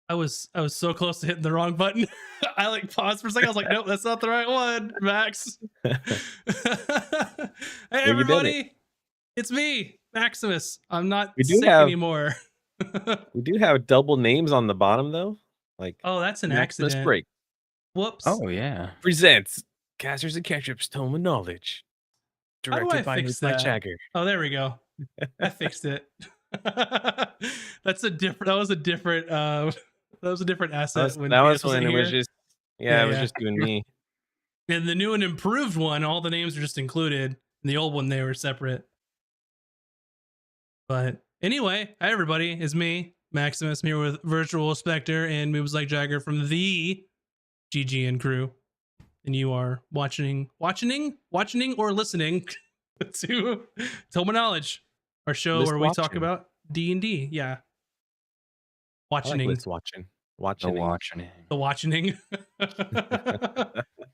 I was so close to hitting the wrong button. I like paused for a second. I was like, nope, that's not the right one, Max. Hey Well, you did it. everybody, it's me, Maximus. I'm not We do sick have anymore. we do have double names on the bottom though. Like Oh, that's an Maximus accident. Break Whoops. Oh yeah. presents Casters and Cantrips Tome of Knowledge, How do I directed by fix Mike that? Jagger. Oh, there we go. I fixed it. That's a different. That was a different. That was a different asset when That was PS wasn't when it was here. just Yeah, it was yeah. just you and me. And the new and improved one, all the names are just included. In the old one, they were separate. But anyway, hi everybody. It's me, Maximus. I'm here with Virtual Spectre and Moves Like Jagger from the GGN crew. And you are watching or listening to Tome of Knowledge, our show List where we talk watching. about D&D. Yeah. I like Watching. list watching. The watching it. The watching.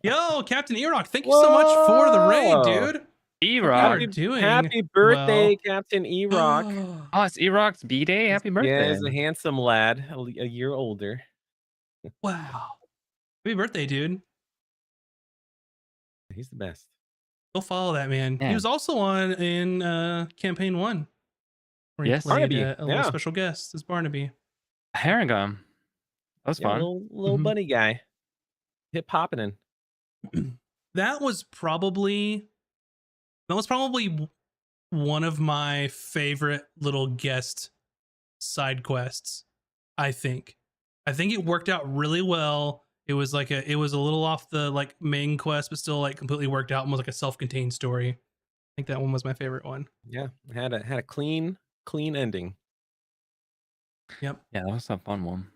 Yo, Captain Erock, thank you so much for the raid, Whoa! dude. E-Rock. You're doing Happy birthday, well. Captain E-Rock. Oh, it's E-Rock's B-Day. Happy birthday. Yeah, he's a handsome lad, a year older. Wow. Happy birthday, dude. He's the best. Go follow that man. Yeah. He was also on in campaign 1. Where he Yes. played Barnaby, a little yeah. special guest as Barnaby. Herringham. That was Yeah, fun. little Mhm. bunny guy. Hip hopping. That was probably one of my favorite little guest side quests. I think it worked out really well. It was it was a little off the like main quest, but still like completely worked out and was like a self-contained story. I think that one was my favorite one. Yeah, had a clean ending. Yep. Yeah, that was a fun one.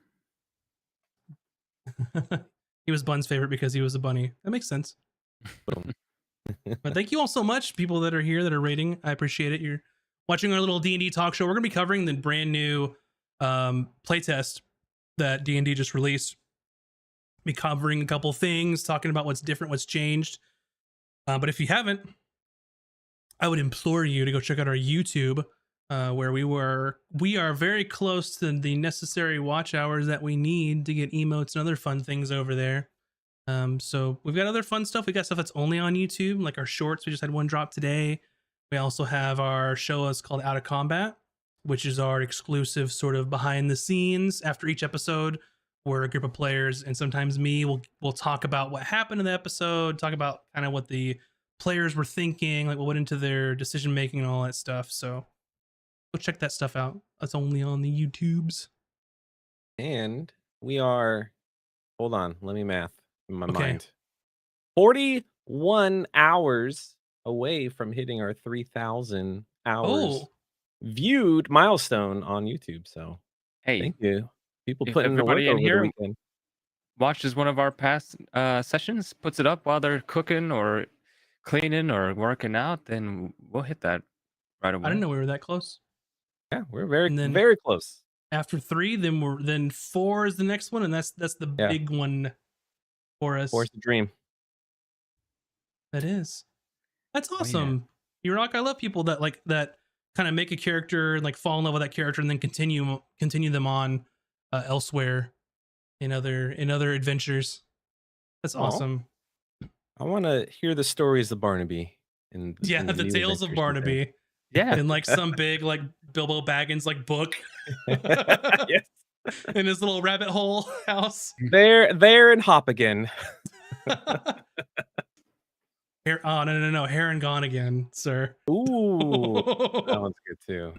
He was Bun's favorite because he was a bunny. That makes sense. But thank you all so much, people that are here that are rating. I appreciate it. You're watching our little D&D talk show. We're gonna be covering the brand new playtest that D&D just released. Be covering a couple things, talking about what's different, what's changed. But if you haven't, I would implore you to go check out our YouTube, where we are very close to the necessary watch hours that we need to get emotes and other fun things over there. So we've got other fun stuff. We got stuff that's only on YouTube, like our shorts. We just had one drop today. We also have our show is called Out of Combat, which is our exclusive sort of behind the scenes. After each episode, we're a group of players, and sometimes me will talk about what happened in the episode, talk about kind of what the players were thinking, like what went into their decision making and all that stuff. So go check that stuff out. That's only on the YouTubes. And we are, hold on, let me math in my Okay. mind. 41 hours away from hitting our 3,000 hours viewed milestone on YouTube. So Hey, thank you. People if putting in the work everybody in over the here weekend. watches one of our past sessions, puts it up while they're cooking or cleaning or working out, then we'll hit that right away. I didn't know we were that close. Yeah, we're very And then- very close. After 3, then 4 is the next one, and that's the Yeah. big one for us. Force the dream. That is. That's yeah. awesome. You're like, I love people that like that kind of make a character and like fall in love with that character and then continue them on elsewhere in other adventures. That's Aw. awesome. I want to hear the stories of Barnaby. Yeah, the new Tales of adventures Barnaby Yeah. in like some big like Bilbo Baggins like book he's in. Yes. in his little rabbit hole house. There and hop again. No, Heron gone again, sir. Ooh, that one's good too.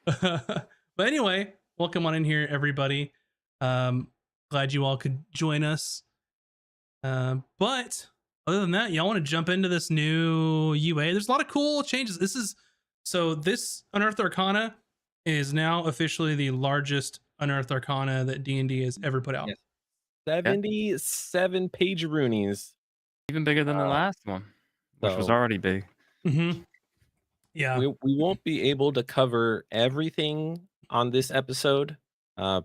But anyway, welcome on in here, everybody. Glad you all could join us. But other than that, y'all want to jump into this new UA? There's a lot of cool changes. This Unearthed Arcana is now officially the largest Unearthed Arcana that D&D has ever put out. Yes. 77 page roonies. Even bigger than the last one, which was already big. Mm-hmm. Yeah. We won't be able to cover everything on this episode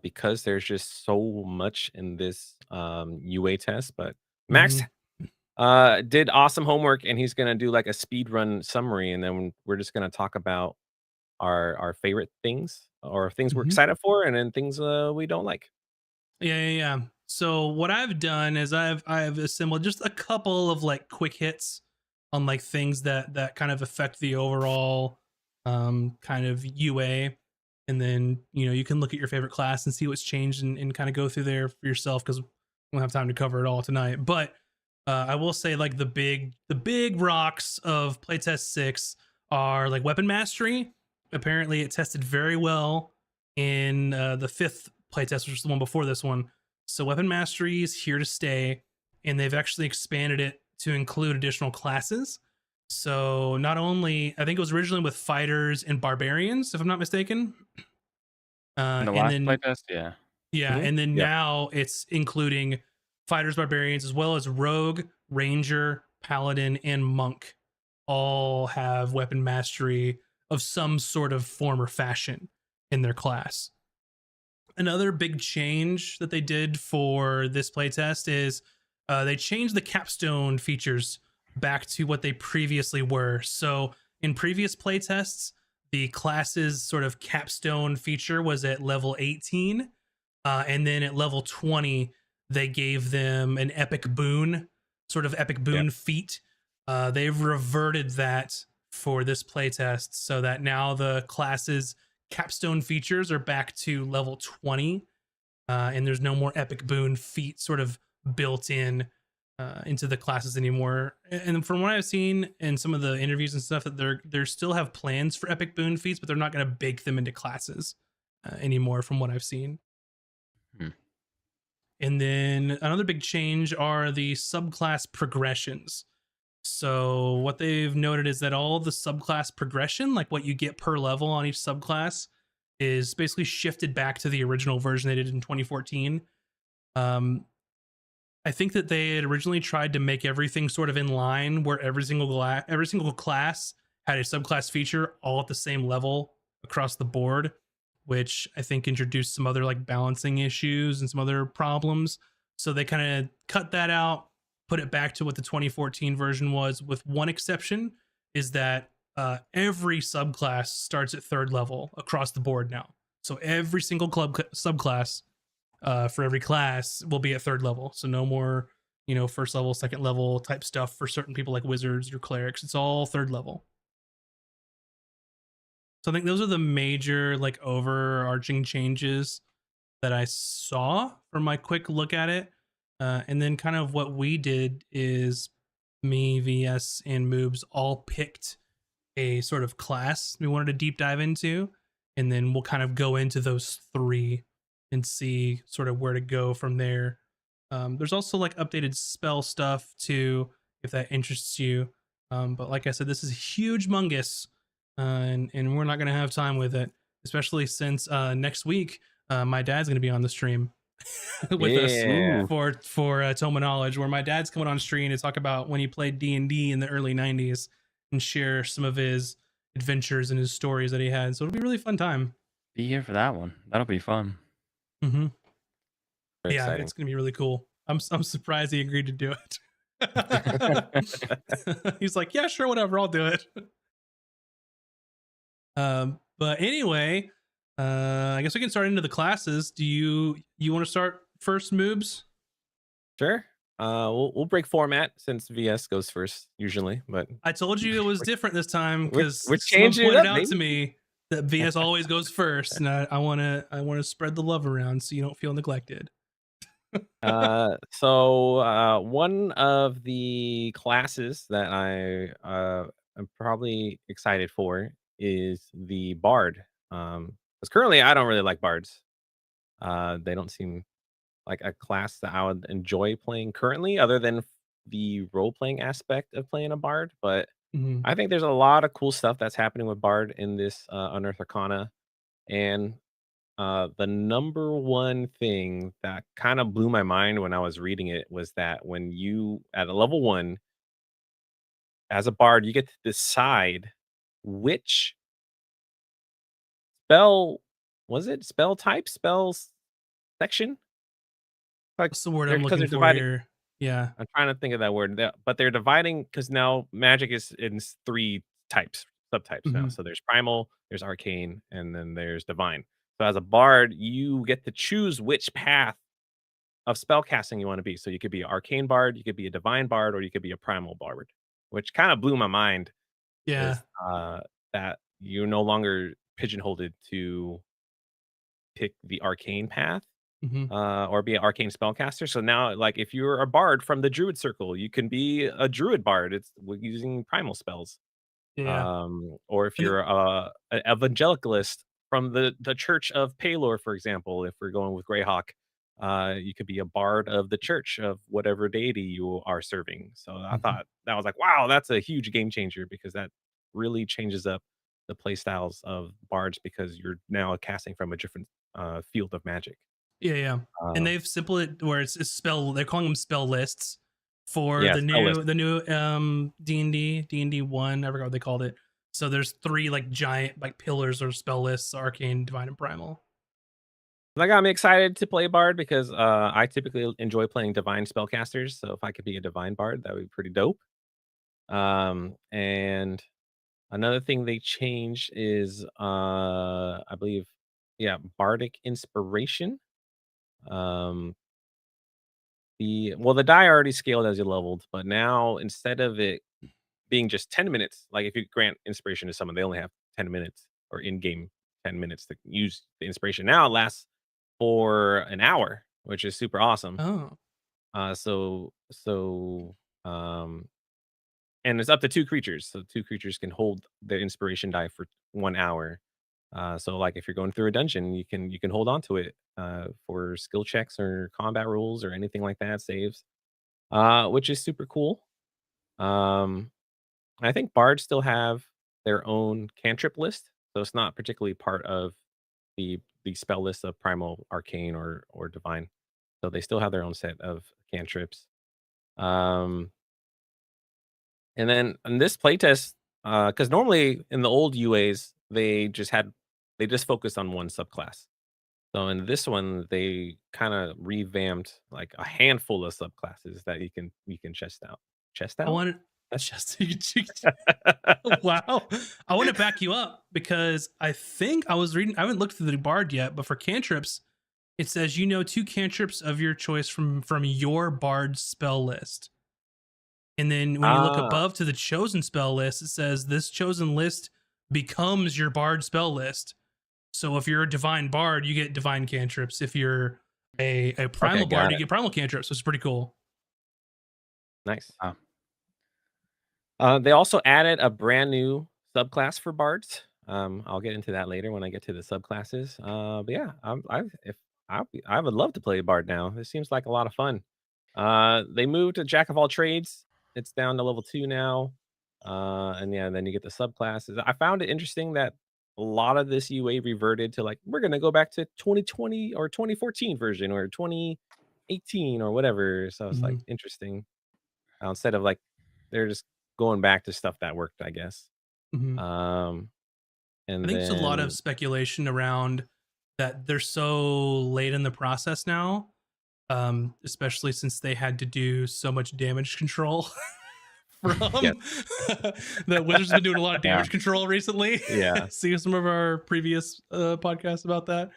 because there's just so much in this UA test. But Max did awesome homework, and he's going to do like a speed run summary, and then we're just going to talk about our favorite things or things we're Mhm. excited for, and then things we don't like. Yeah. So what I've done is I've assembled just a couple of like quick hits on like things that kind of affect the overall kind of UA, and then you can look at your favorite class and see what's changed and kind of go through there for yourself because we don't have time to cover it all tonight. But I will say like the big rocks of playtest 6 are like weapon mastery. Apparently it tested very well in the 5th playtest, which was the one before this one. So weapon mastery is here to stay, and they've actually expanded it to include additional classes. So not only, I think it was originally with fighters and barbarians, if I'm not mistaken. In the And last then playtest, yeah. yeah, Mhm. and then Yep. now it's including fighters, barbarians, as well as rogue, ranger, paladin, and monk. All have weapon mastery of some sort of form or fashion in their class. Another big change that they did for this playtest is they changed the capstone features back to what they previously were. So in previous playtests, the class's sort of capstone feature was at level 18, and then at level 20, they gave them an epic boon, sort of epic Yep. boon feat. They've reverted that for this playtest so that now the classes capstone features are back to level 20, and there's no more epic boon feat sort of built in into the classes anymore. And from what I've seen in some of the interviews and stuff, that they're still have plans for epic boon feats, but they're not going to bake them into classes anymore from what I've seen. Hmm. And then another big change are the subclass progressions. So what they've noted is that all the subclass progression, like what you get per level on each subclass, is basically shifted back to the original version they did in 2014. Um, I think that they had originally tried to make everything sort of in line, where every single class had a subclass feature all at the same level across the board, which I think introduced some other like balancing issues and some other problems. So they kind of cut that out, put it back to what the 2014 version was, with one exception, is that every subclass starts at 3rd level across the board now. So every single subclass for every class will be at 3rd level. So no more, 1st level, 2nd level type stuff for certain people like wizards or clerics. It's all 3rd level. So I think those are the major like overarching changes that I saw from my quick look at it. And then kind of what we did is me, VS, and Moobs all picked a sort of class we wanted to deep dive into, and then we'll kind of go into those 3 and see sort of where to go from there. There's also like updated spell stuff too, if that interests you. But like I said, this is huge mungus, and we're not gonna have time with it, especially since next week my dad's gonna be on the stream with us Yeah. Ooh. for Tome Knowledge, where my dad's coming on stream to talk about when he played D&D in the early 90s and share some of his adventures and his stories that he had. So it'll be a really fun time. Be here for that one. That'll be fun. Mm-hmm. Very Yeah, exciting. it's gonna be really cool. I'm surprised he agreed to do it. He's like, yeah, sure, whatever, I'll do it. But anyway, I guess we can start into the classes. Do you want to start first, Moobs? Sure. We'll break format since VS goes first usually, but I told you it was different this time because we're someone changing it pointed up, out to baby. me that VS always goes first, and I want to spread the love around so you don't feel neglected. So one of the classes that I am probably excited for is the Bard. Because currently I don't really like Bards. They don't seem like a class that I would enjoy playing currently, other than the role playing aspect of playing a Bard. But Mhm. I think there's a lot of cool stuff that's happening with Bard in this Unearthed Arcana, and the number one thing that kind of blew my mind when I was reading it was that when you at a level 1 as a bard, you get to decide which spell was it? Spell type? Spells section? Like What's the word they're I'm because looking they're for dividing. here? Yeah. I'm trying to think of that word. But they're dividing because now magic is in 3 types. subtypes now. Mhm. So there's primal, there's arcane, and then there's divine. So as a bard, you get to choose which path of spell casting you want to be. So you could be an arcane bard, you could be a divine bard, or you could be a primal bard, which kind of blew my mind. Yeah. Is that you're no longer pigeonholed to pick the arcane path Mhm. or be an arcane spellcaster. So now, like, if you're a bard from the druid circle, you can be a druid bard. It's using primal spells. Yeah. Or if And you're an evangelicalist from the Church of Palor, for example, if we're going with Greyhawk, you could be a bard of the church of whatever deity you are serving. So I mhm. thought that was like, wow, that's a huge game changer because that really changes up the play styles of bards because you're now casting from a different field of magic. Yeah, yeah. And Um, they've simplified it where it's spell. They're calling them spell lists for yeah, spell list. the new D&D one. I forgot what they called it. So there's three like giant like pillars or spell lists: arcane, divine, and primal. That got me excited to play bard because I typically enjoy playing divine spellcasters. So if I could be a divine bard, that would be pretty dope. And another thing they changed is I believe, yeah, bardic inspiration. Um the die already scaled as you leveled, but now instead of it being just 10 minutes, like if you grant inspiration to someone, they only have 10 minutes or in-game 10 minutes to use the inspiration. Now it lasts for an hour, which is super awesome. Oh, So um and it's up to 2 creatures. So 2 creatures can hold their inspiration die for 1 hour. So, like, if you're going through a dungeon, you can hold on to it, for skill checks or combat rules or anything like that, saves, which is super cool. Um, I think bards still have their own cantrip list, so it's not particularly part of the spell list of primal, arcane, or divine. So they still have their own set of cantrips. Um And then in this playtest, because normally in the old UAs, they just focused on one subclass. So in this one, they kind of revamped like a handful of subclasses that you can chest out. Chest I out? wanted That's just wow. I want to back you up because I think I was reading. I haven't looked through the bard yet, but for cantrips, it says you know two cantrips of your choice from your bard spell list. And then when you look ah, above to the chosen spell list, it says this chosen list becomes your bard spell list. So if you're a divine bard, you get divine cantrips. If you're a okay, primal bard, got you it. get primal cantrips. So it's pretty cool. Nice. Wow. They also added a brand new subclass for bards. I'll get into that later when I get to the subclasses. But yeah, I would love to play bard now. This seems like a lot of fun. They moved to Jack of all trades. It's down to level 2 now. And yeah, then you get the subclasses. I found it interesting that a lot of this UA reverted to like we're gonna go back to 2020 or 2014 version or 2018 or whatever. So it's like Mhm. interesting. Instead of like they're just going back to stuff that worked, I guess. Mhm. Um, I and think there's a lot of then speculation around that they're so late in the process now, especially since they had to do so much damage control yes, from the Wizards been doing a lot of Yeah. damage control recently. yeah, See some of our previous podcasts about that.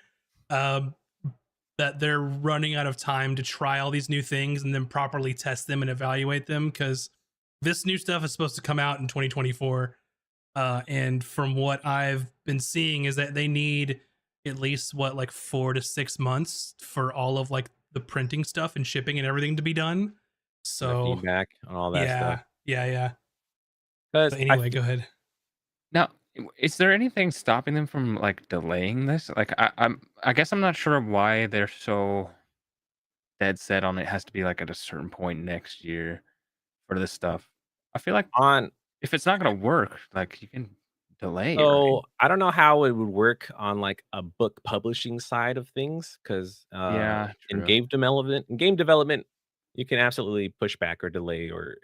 Um, that they're running out of time to try all these new things and then properly test them and evaluate them because this new stuff is supposed to come out in 2024. And from what I've been seeing is that they need at least what like 4 to 6 months for all of like the printing stuff and shipping and everything to be done. for the So feedback and all that stuff. yeah, yeah, yeah. Because But anyway, go ahead. Now, is there anything stopping them from like delaying this? Like, I guess I'm not sure why they're so dead set on it has to be like at a certain point next year for this stuff. I feel like on if it's not gonna work, like you can delay it, right? so I don't know how it would work on like a book publishing side of things because Yeah, true. in game development, you can absolutely push back or delay or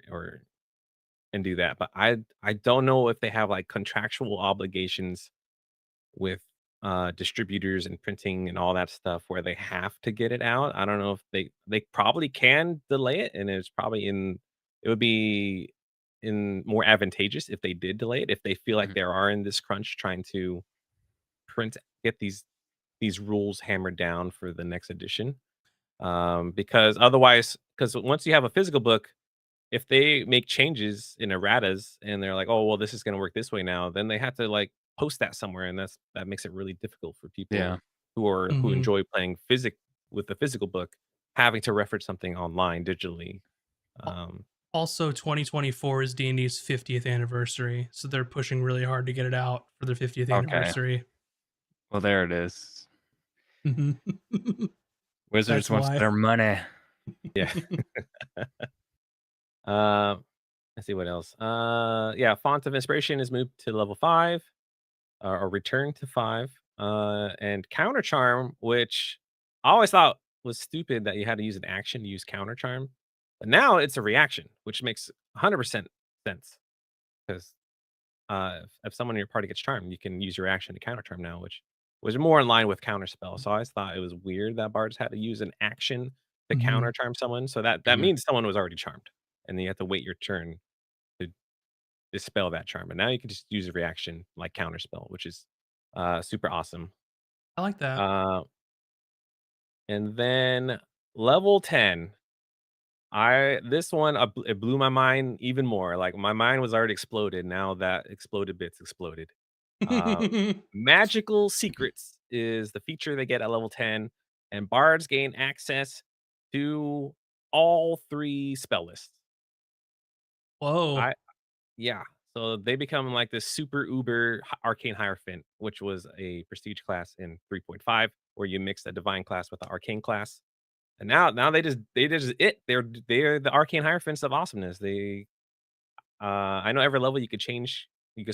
and do that. But I don't know if they have like contractual obligations with distributors and printing and all that stuff where they have to get it out. I don't know if they probably can delay it and it would be in more advantageous if they did delay it, if they feel like Mhm. they are in this crunch trying to get these rules hammered down for the next edition. Because otherwise, because once you have a physical book, if they make changes in erratas and they're like, oh well, this is going to work this way now, then they have to like post that somewhere, and that makes it really difficult for people Yeah. who Mhm. enjoy playing physic with the physical book, having to reference something online digitally. Um, Also, 2024 is D&D's 50th anniversary, so they're pushing really hard to get it out for their 50th Okay. anniversary. Well, there it is. Mhm. Wizards That's wants why. their money. yeah. uh, let's see what else. Yeah, font of inspiration is moved to level 5, or return to 5. And counter charm, which I always thought was stupid that you had to use an action to use counter charm, but now it's a reaction, which makes 100% sense because if someone in your party gets charmed, you can use your action to counter charm now, which was more in line with counter spell. So I always thought it was weird that bards had to use an action to Mhm. counter charm someone. So that Mhm. means someone was already charmed, and then you have to wait your turn to dispel that charm. And now you can just use a reaction like counter spell, which is super awesome. I like that. Uh, and then level 10. I this one it blew my mind even more. Like my mind was already exploded. Now that exploded bits exploded. Uh, Magical Secrets is the feature they get at level 10, and bards gain access to all 3 spell lists. Whoa. I Yeah, so they become like this super uber arcane hierophant, which was a prestige class in 3.5, where you mix a divine class with the arcane class. And now they're the arcane hierophants of awesomeness. I know every level you could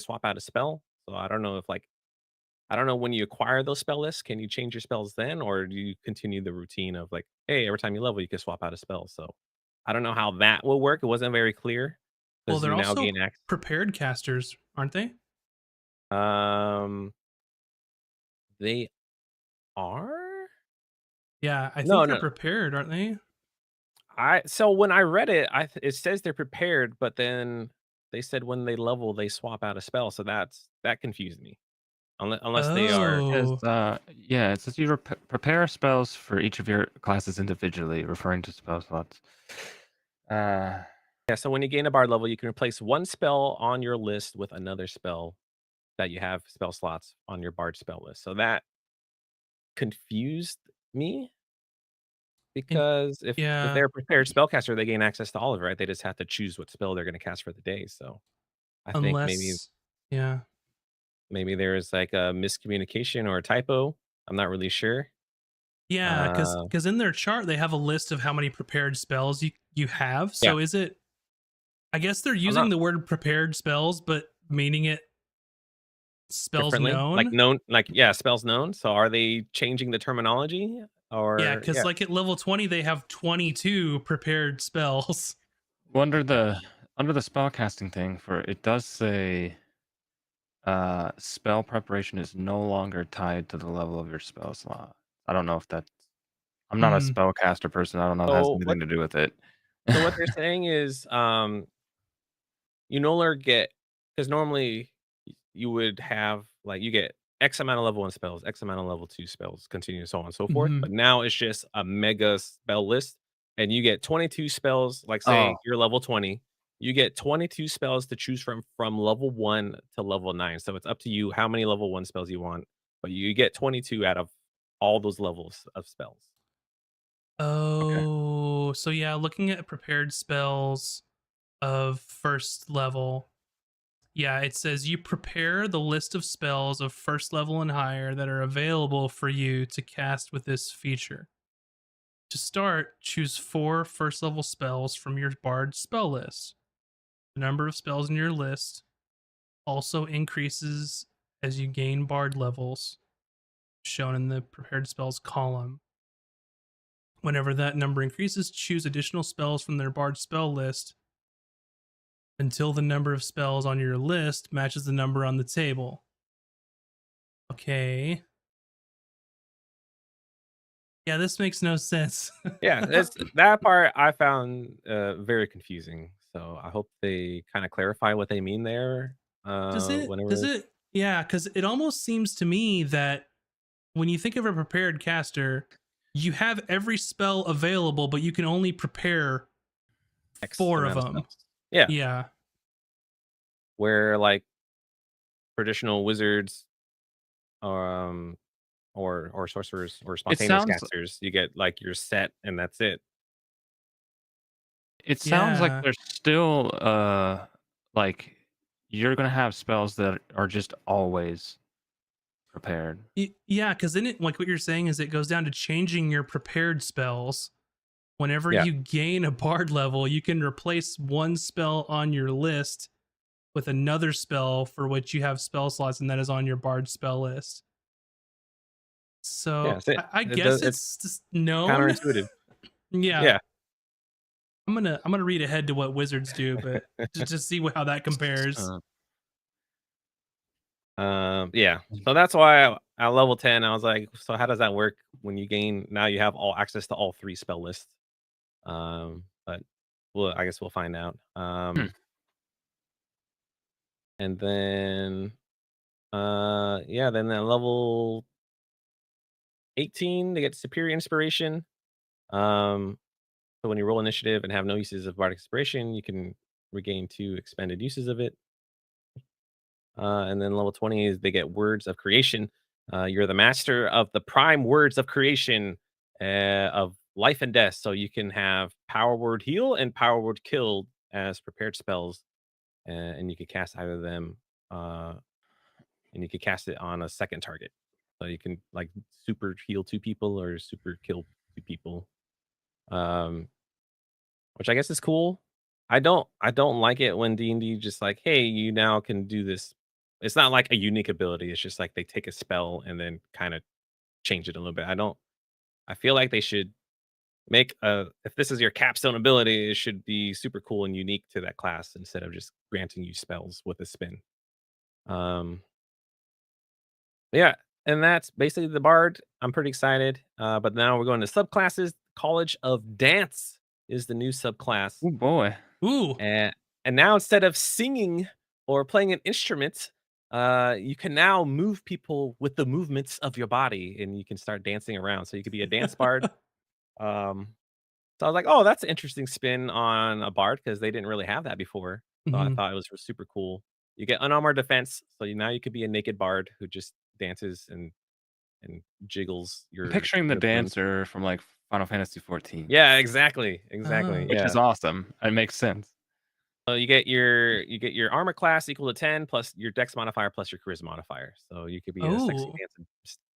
swap out a spell. So I don't know when you acquire those spell lists, can you change your spells then, or do you continue the routine of like, hey, every time you level, you can swap out a spell? So I don't know how that will work. It wasn't very clear Well, because they're you now also gain access. prepared casters, aren't they? Um, they are Yeah, I think no, they're no. prepared, aren't they? I So when I read it, it says they're prepared, but then they said when they level, they swap out a spell. So that confused me. Unless they are. Says, Oh. yeah, it says you prepare spells for each of your classes individually, referring to spell slots. Uh, Yeah, so when you gain a bard level, you can replace one spell on your list with another spell that you have spell slots on your bard spell list. So that confused me And because if yeah, they're a prepared spellcaster, they gain access to all of it, right? They just have to choose what spell they're going to cast for the day. So I think unless yeah. maybe there is like a miscommunication or a typo. I'm not really sure. Yeah, because Uh, in their chart they have a list of how many prepared spells you have. yeah, So is it? I guess they're I'm using not the word prepared spells, but meaning it spells differently like known. known, like yeah, spells known. So are they changing the terminology Yeah, or because yeah? like at level 20 they have 22 prepared spells. well, under the spell casting thing, for it does say spell preparation is no longer tied to the level of your spell slot. I don't know if that's. I'm not a Hmm. spellcaster person. I don't know if it has So anything to do with it. what they're saying is, you no longer get, because normally you would have like you get X amount of level 1 spells, X amount of level 2 spells, continue so on and so forth. Hmm. But now it's just a mega spell list, and you get 22 spells. Like say Oh, you're level 20, you get 22 spells to choose from level 1 to level 9. So it's up to you how many level 1 spells you want, but you get 22 out of all those levels of spells. okay. Oh, so yeah, looking at prepared spells of first level. Yeah, it says you prepare the list of spells of first level and higher that are available for you to cast with this feature. To start, choose 4 first level spells from your bard spell list. The number of spells in your list also increases as you gain bard levels, shown in the prepared spells column. Whenever that number increases, choose additional spells from their bard spell list until the number of spells on your list matches the number on the table. Okay. Yeah, this makes no sense. Yeah, that's that part I found very confusing. So I hope they kind of clarify what they mean there. Does Whenever, it? Yeah, because it almost seems to me that when you think of a prepared caster, you have every spell available, but you can only prepare X 4 of amount of them. spells. Yeah, Yeah. where like traditional wizards, um, or sorcerers or It spontaneous sounds casters, you get like your set and that's it. it sounds like Yeah. there's still like you're gonna have spells that are just always prepared. Yeah, because then it, like what you're saying is it goes down to changing your prepared spells. Whenever Yeah, you gain a bard level, you can replace one spell on your list with another spell for which you have spell slots, and that is on your bard spell list. yeah, So that's it. I It does. guess It's it's just known. counterintuitive. Yeah. Yeah. I'm gonna read ahead to what wizards do, but to see how that compares. Uh, Yeah. So that's why at level 10, I was like, so how does that work when you gain now you have all access to all 3 spell lists? But I guess we'll find out. hmm. And then yeah, then at level 18 they get superior inspiration. Um so when you roll initiative and have no uses of bardic inspiration, you can regain 2 expended uses of it. And then level 20 is they get words of creation. You're the master of the prime words of creation of life and death. So you can have power word heal and power word kill as prepared spells. And you could cast either of them. And you could cast it on a second target. So you can like super heal 2 people or super kill 2 people. Um, which I guess is cool. I don't like it when D&D just like, "Hey, you now can do this." It's not like a unique ability, it's just like they take a spell and then kinda change it a little bit. I feel like they should make a if this is your capstone ability, it should be super cool and unique to that class instead of just granting you spells with a spin. Um, yeah, and that's basically the bard. I'm pretty excited, but now we're going to subclasses. College of Dance is the new subclass. Oh boy. Ooh. And now instead of singing or playing an instrument, you can now move people with the movements of your body, and you can start dancing around. So you could be a dance bard. Um, so I was like, "Oh, that's an interesting spin on a bard because they didn't really have that before." So I Mhm. thought it was super cool. You get unarmored defense, so now you could be a naked bard who just dances and jiggles I'm picturing the your limbs. dancer from like Final Fantasy 14, Yeah, exactly, exactly. Oh. which is Yeah. awesome. It makes sense. So you get your armor class equal to 10 plus your dex modifier plus your charisma modifier. So you could be a sexy Oh.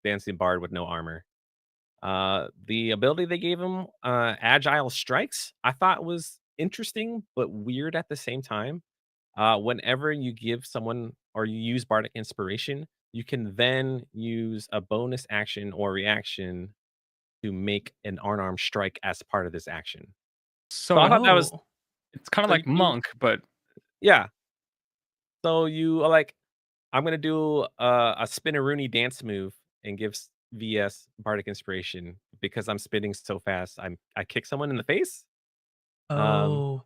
dancing bard with no armor. The ability they gave him, agile strikes, I thought was interesting but weird at the same time. Whenever you give someone or you use bardic inspiration, you can then use a bonus action or reaction to make an unarmed strike as part of this action. So I So thought that was Oh. it's kind of so you like can Monk, but yeah. So you are like, I'm gonna do a spinneroonie dance move and give VS bardic inspiration because I'm spinning so fast. I kick someone in the face. Um, Oh.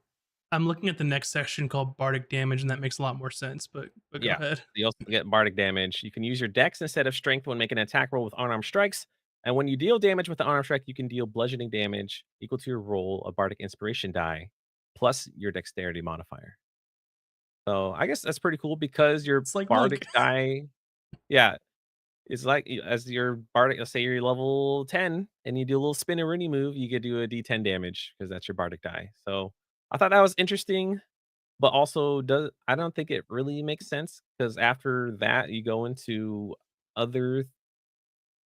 I'm looking at the next section called bardic damage, and that makes a lot more sense, but go yeah. ahead. You also get bardic damage. You can use your dex instead of strength when making an attack roll with unarmed strikes. And when you deal damage with the unarmed strike, you can deal bludgeoning damage equal to your roll of bardic inspiration die plus your dexterity modifier. So I guess that's pretty cool because your It's like bardic Monk. die, yeah, it's like as your bardic, let's say you're level 10 and you do a little spinneroonie move, you could do a D10 damage because that's your bardic die. So I thought that was interesting, but also does I don't think it really makes sense because after that you go into other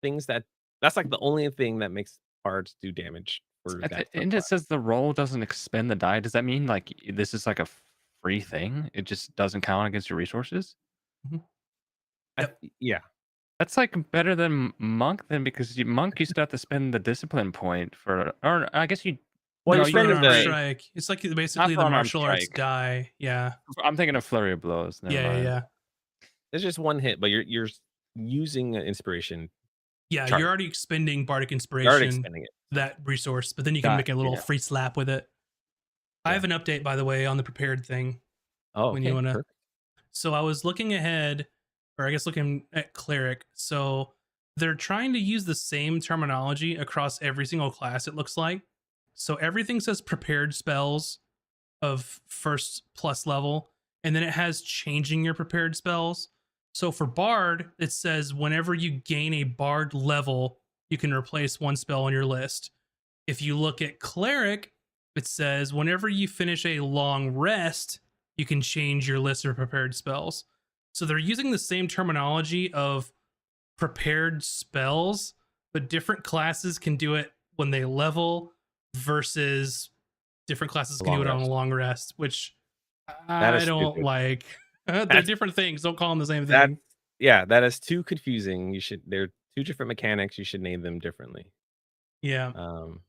things that's like the only thing that makes bards do damage for at that the end it subclass. says the roll doesn't expend the die. Does that mean like this is like a free thing? It just doesn't count against your resources? Mhm. Yep. Yeah. That's like better than Monk then because Monk used to have to spend the discipline point for, or I guess you, Well, No, you're no, for you're spending unarmed the free. strike. It's like Not basically for the unarmed martial arts strike. die. Yeah. I'm thinking of flurry of blows. Never Yeah, yeah, mind. yeah. it's just one hit, but you're using an inspiration Yeah, you're chart. already expending bardic You're already inspiration, expending it. that resource, but then you can Got make a little yeah. free slap with it. I Yeah. have an update, by the way, on the prepared thing. Oh, When you okay. wanna. Perfect. So I was looking ahead, or I guess looking at cleric. So they're trying to use the same terminology across every single class. It looks like. So everything says prepared spells of first plus level, and then it has changing your prepared spells. So for Bard, it says whenever you gain a Bard level, you can replace one spell on your list. If you look at Cleric, it says whenever you finish a long rest, you can change your list of prepared spells. So they're using the same terminology of prepared spells, but different classes can do it when they level versus different classes A can do long it on a rest. long rest, which That I is don't stupid. like. They're That's different things. Don't call them the same that's thing. yeah, that is too confusing. They're two different mechanics. You should name them differently. Yeah, Um,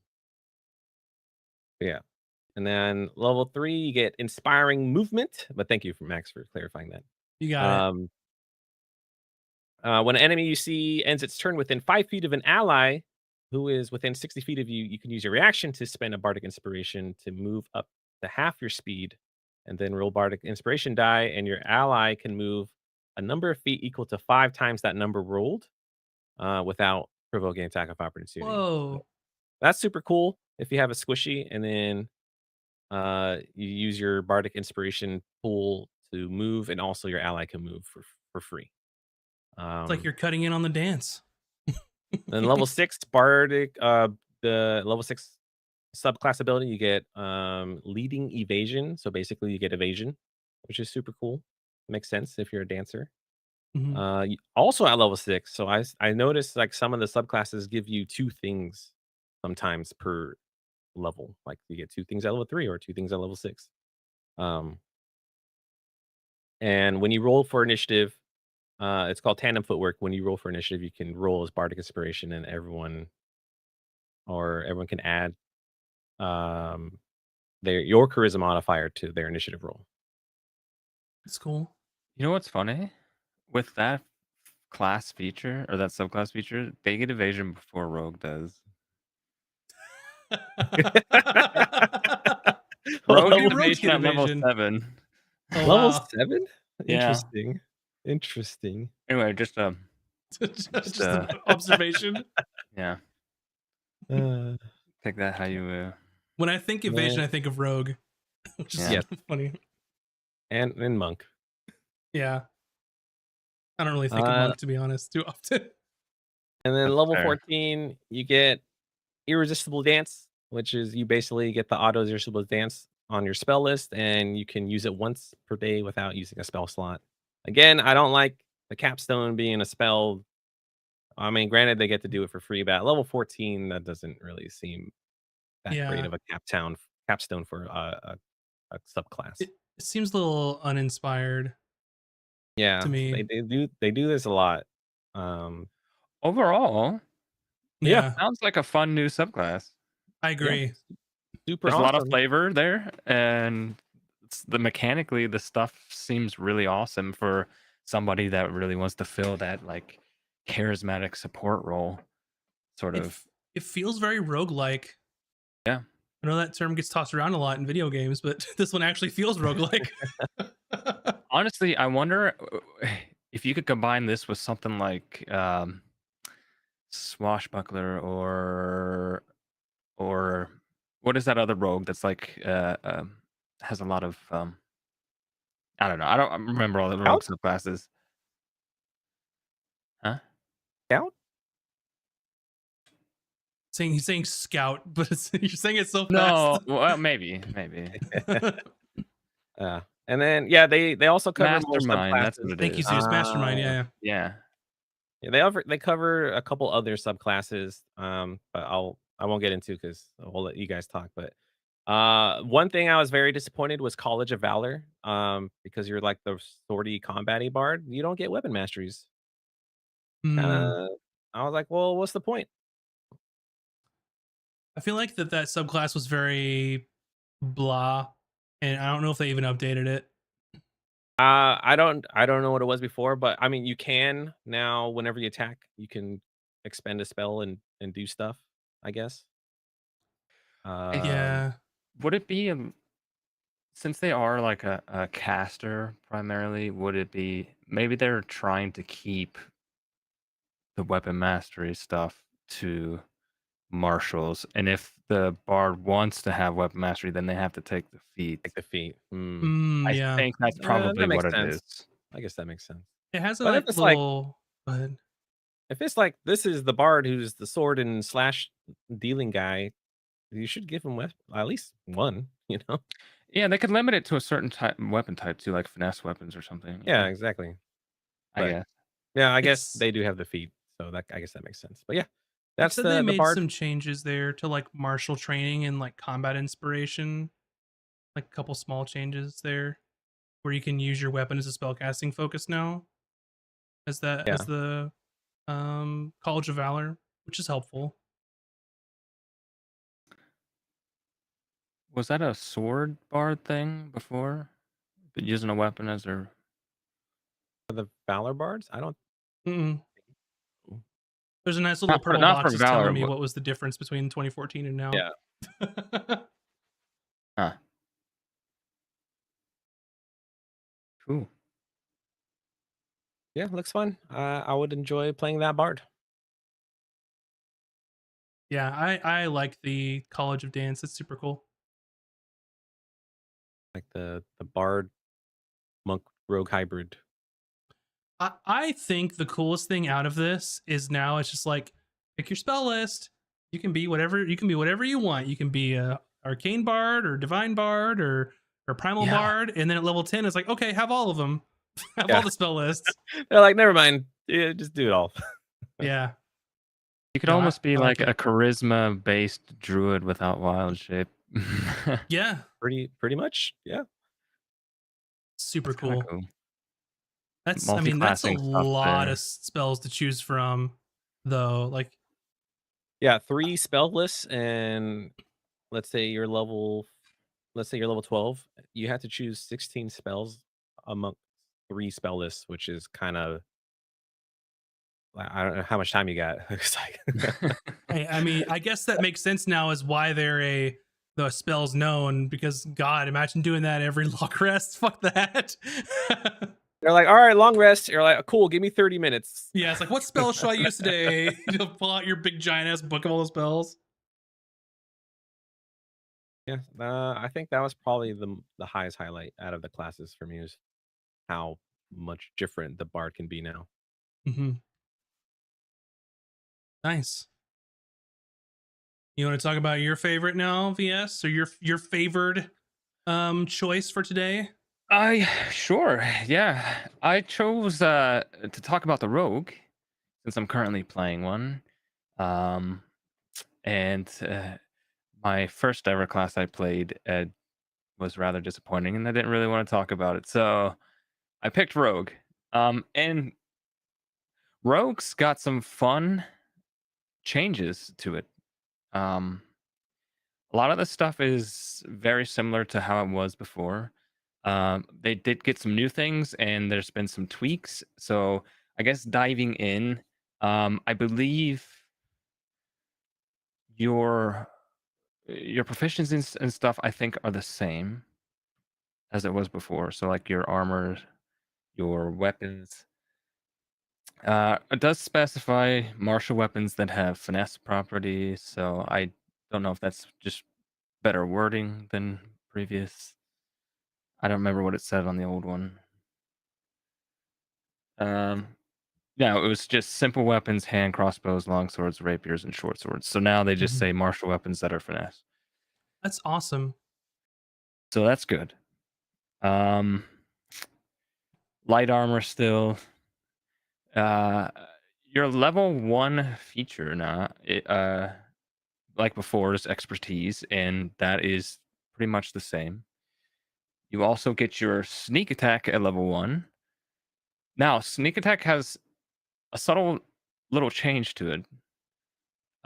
yeah. And then level 3, you get inspiring movement. But thank you for Max for clarifying that. you got it. Um, when an enemy you see ends its turn within 5 feet of an ally who is within 60 feet of you, you can use your reaction to spend a bardic inspiration to move up to half your speed, and then roll bardic inspiration die, and your ally can move a number of feet equal to 5 times that number rolled, without provoking attack of opportunity. So Whoa. that's super cool if you have a squishy, and then you use your bardic inspiration pool to move, and also your ally can move for free. It's like Um, you're cutting in on the dance. then level 6 bardic, the level 6 subclass ability, you get leading evasion. So basically, you get evasion, which is super cool. Makes sense if you're a dancer. Mhm. Also at level 6, so I noticed like some of the subclasses give you 2 things sometimes per level. Like you get 2 things at level 3 or 2 things at level 6. Um, and when you roll for initiative, it's called tandem footwork. When you roll for initiative, you can roll as bardic inspiration, and everyone can add um your charisma modifier to their initiative roll. It's cool. You know what's funny? With that class feature or that subclass feature, they get evasion before Rogue does. Rogue When gets do level, rogues evasion get at level evasion? 7. Oh level wow. 7? Yeah. Interesting. Interesting. Anyway, just Just an observation. yeah. Uh, Take that how you When I think evasion, man, I think of rogue, which is yeah. yes, funny. and monk. Yeah. I don't really think of Uh, monk, to be honest, too often. and then That's level fair. 14, you get irresistible dance, which is you basically get the auto irresistible dance on your spell list, and you can use it once per day without using a spell slot. Again, I don't like the capstone being a spell. I mean, granted, they get to do it for free, but at level 14, that doesn't really seem that great Yeah. of a capstone for a subclass. It seems a little uninspired to Yeah, me. they do this a lot. Um, Overall, yeah, Yeah. sounds like a fun new subclass. I yeah, agree. super There's a lot of awesome. flavor there, and the mechanically the stuff seems really awesome for somebody that really wants to fill that like charismatic support role. Sort It of. it feels very roguelike. Yeah. I know that term gets tossed around a lot in video games, but this one actually feels roguelike. Honestly, I wonder if you could combine this with something like Swashbuckler or what is that other rogue that's like has a lot of I don't know. I don't remember all the rogue Count, subclasses. Huh? count. He's saying scout, but you're saying it so fast. No, well, maybe. And then yeah, they also cover more Mastermind, that's subclasses. what it Thank you, is. Zeus Mastermind. Yeah, Yeah. Yeah, they cover a couple other subclasses. But I won't get into because I'll let you guys talk. But one thing I was very disappointed was College of Valor. Because you're like the swordy combaty bard, you don't get weapon masteries. Kind Hmm. of, I was like, well, what's the point? I feel like that subclass was very blah, and I don't know if they even updated it. I don't know what it was before, but I mean, you can now. Whenever you attack, you can expend a spell and do stuff. I guess. Um, Yeah, Would it be since they are like a caster primarily, would it be maybe they're trying to keep the weapon mastery stuff to marshals, and if the bard wants to have weapon mastery, then they have to take the feat. Like the feet. I Yeah. think that's That probably makes what it sense. is. I guess that makes sense. It has a But like little. Go ahead. if it's like this is the bard who's the sword and slash dealing guy, you should give him at least one. You know? Yeah, they could limit it to a certain type weapon type too, like finesse weapons or something. Yeah, exactly. I But guess. yeah, I guess It's they do have the feet, so that I guess that makes sense. But yeah, it that's said they the made bard. some changes there to like martial training and like combat inspiration, like a couple small changes there, where you can use your weapon as a spellcasting focus now, as Yeah, the College of Valor, which is helpful. Was that a sword bard thing before? But using a weapon as their for the valor bards. I don't. Mm-mm. Ooh. There's a nice little purple not for box just telling valor, me but what was the difference between 2014 and now. Yeah, huh. Cool. yeah, looks fun. I would enjoy playing that bard. Yeah, I like the College of Dance. It's super cool. Like the bard monk rogue hybrid. I think the coolest thing out of this is now it's just like pick your spell list. You can be whatever you want. You can be a arcane bard or divine bard or primal Yeah. bard, and then at level 10 it's like, okay, have all of them. Have Yeah. all the spell lists. They're like, never mind. Yeah, just do it all. Yeah. You could No, almost be I like like a it. charisma based druid without wild shape. Yeah. Pretty much. Yeah. Super That's kind of cool. cool. That's I mean, that's a Multi-classing stuff lot there. of spells to choose from, though. Like, Yeah, 3 spell lists, and let's say you're level 12, you have to choose 16 spells among 3 spell lists, which is kind of I don't know how much time you got. It's like I mean, I guess that makes sense now as why the spell's known, because God, imagine doing that every long rest. Fuck that. they're like, "All right, long rest." You're like, "Cool, give me 30 minutes." Yeah, it's like, what spell should I use today? You'll pull out your big giant ass book of all the spells. Yeah, I think that was probably the highest highlight out of the classes for me is how much different the bard can be now. Hmm. Nice. You want to talk about your favorite now, VS, or your favored choice for today? Sure, yeah. I chose to talk about the rogue since I'm currently playing one. Um and my first ever class I played was rather disappointing, and I didn't really want to talk about it. So I picked rogue. And rogue's got some fun changes to it. Um a lot of the stuff is very similar to how it was before. They did get some new things, and there's been some tweaks. So I guess diving in, I believe your your proficiencies and stuff I think are the same as it was before. So like your armor, your weapons. It does specify martial weapons that have finesse properties. So I don't know if that's just better wording than previous. I don't remember what it said on the old one. Um, no, it was just simple weapons: hand crossbows, long swords, rapiers, and short swords. So now they just Mhm. say martial weapons that are finesse. That's awesome. So that's good. Um, light armor still. Uh, your level 1 feature now, like before, is expertise, and that is pretty much the same. You also get your sneak attack at level 1. Now, sneak attack has a subtle little change to it.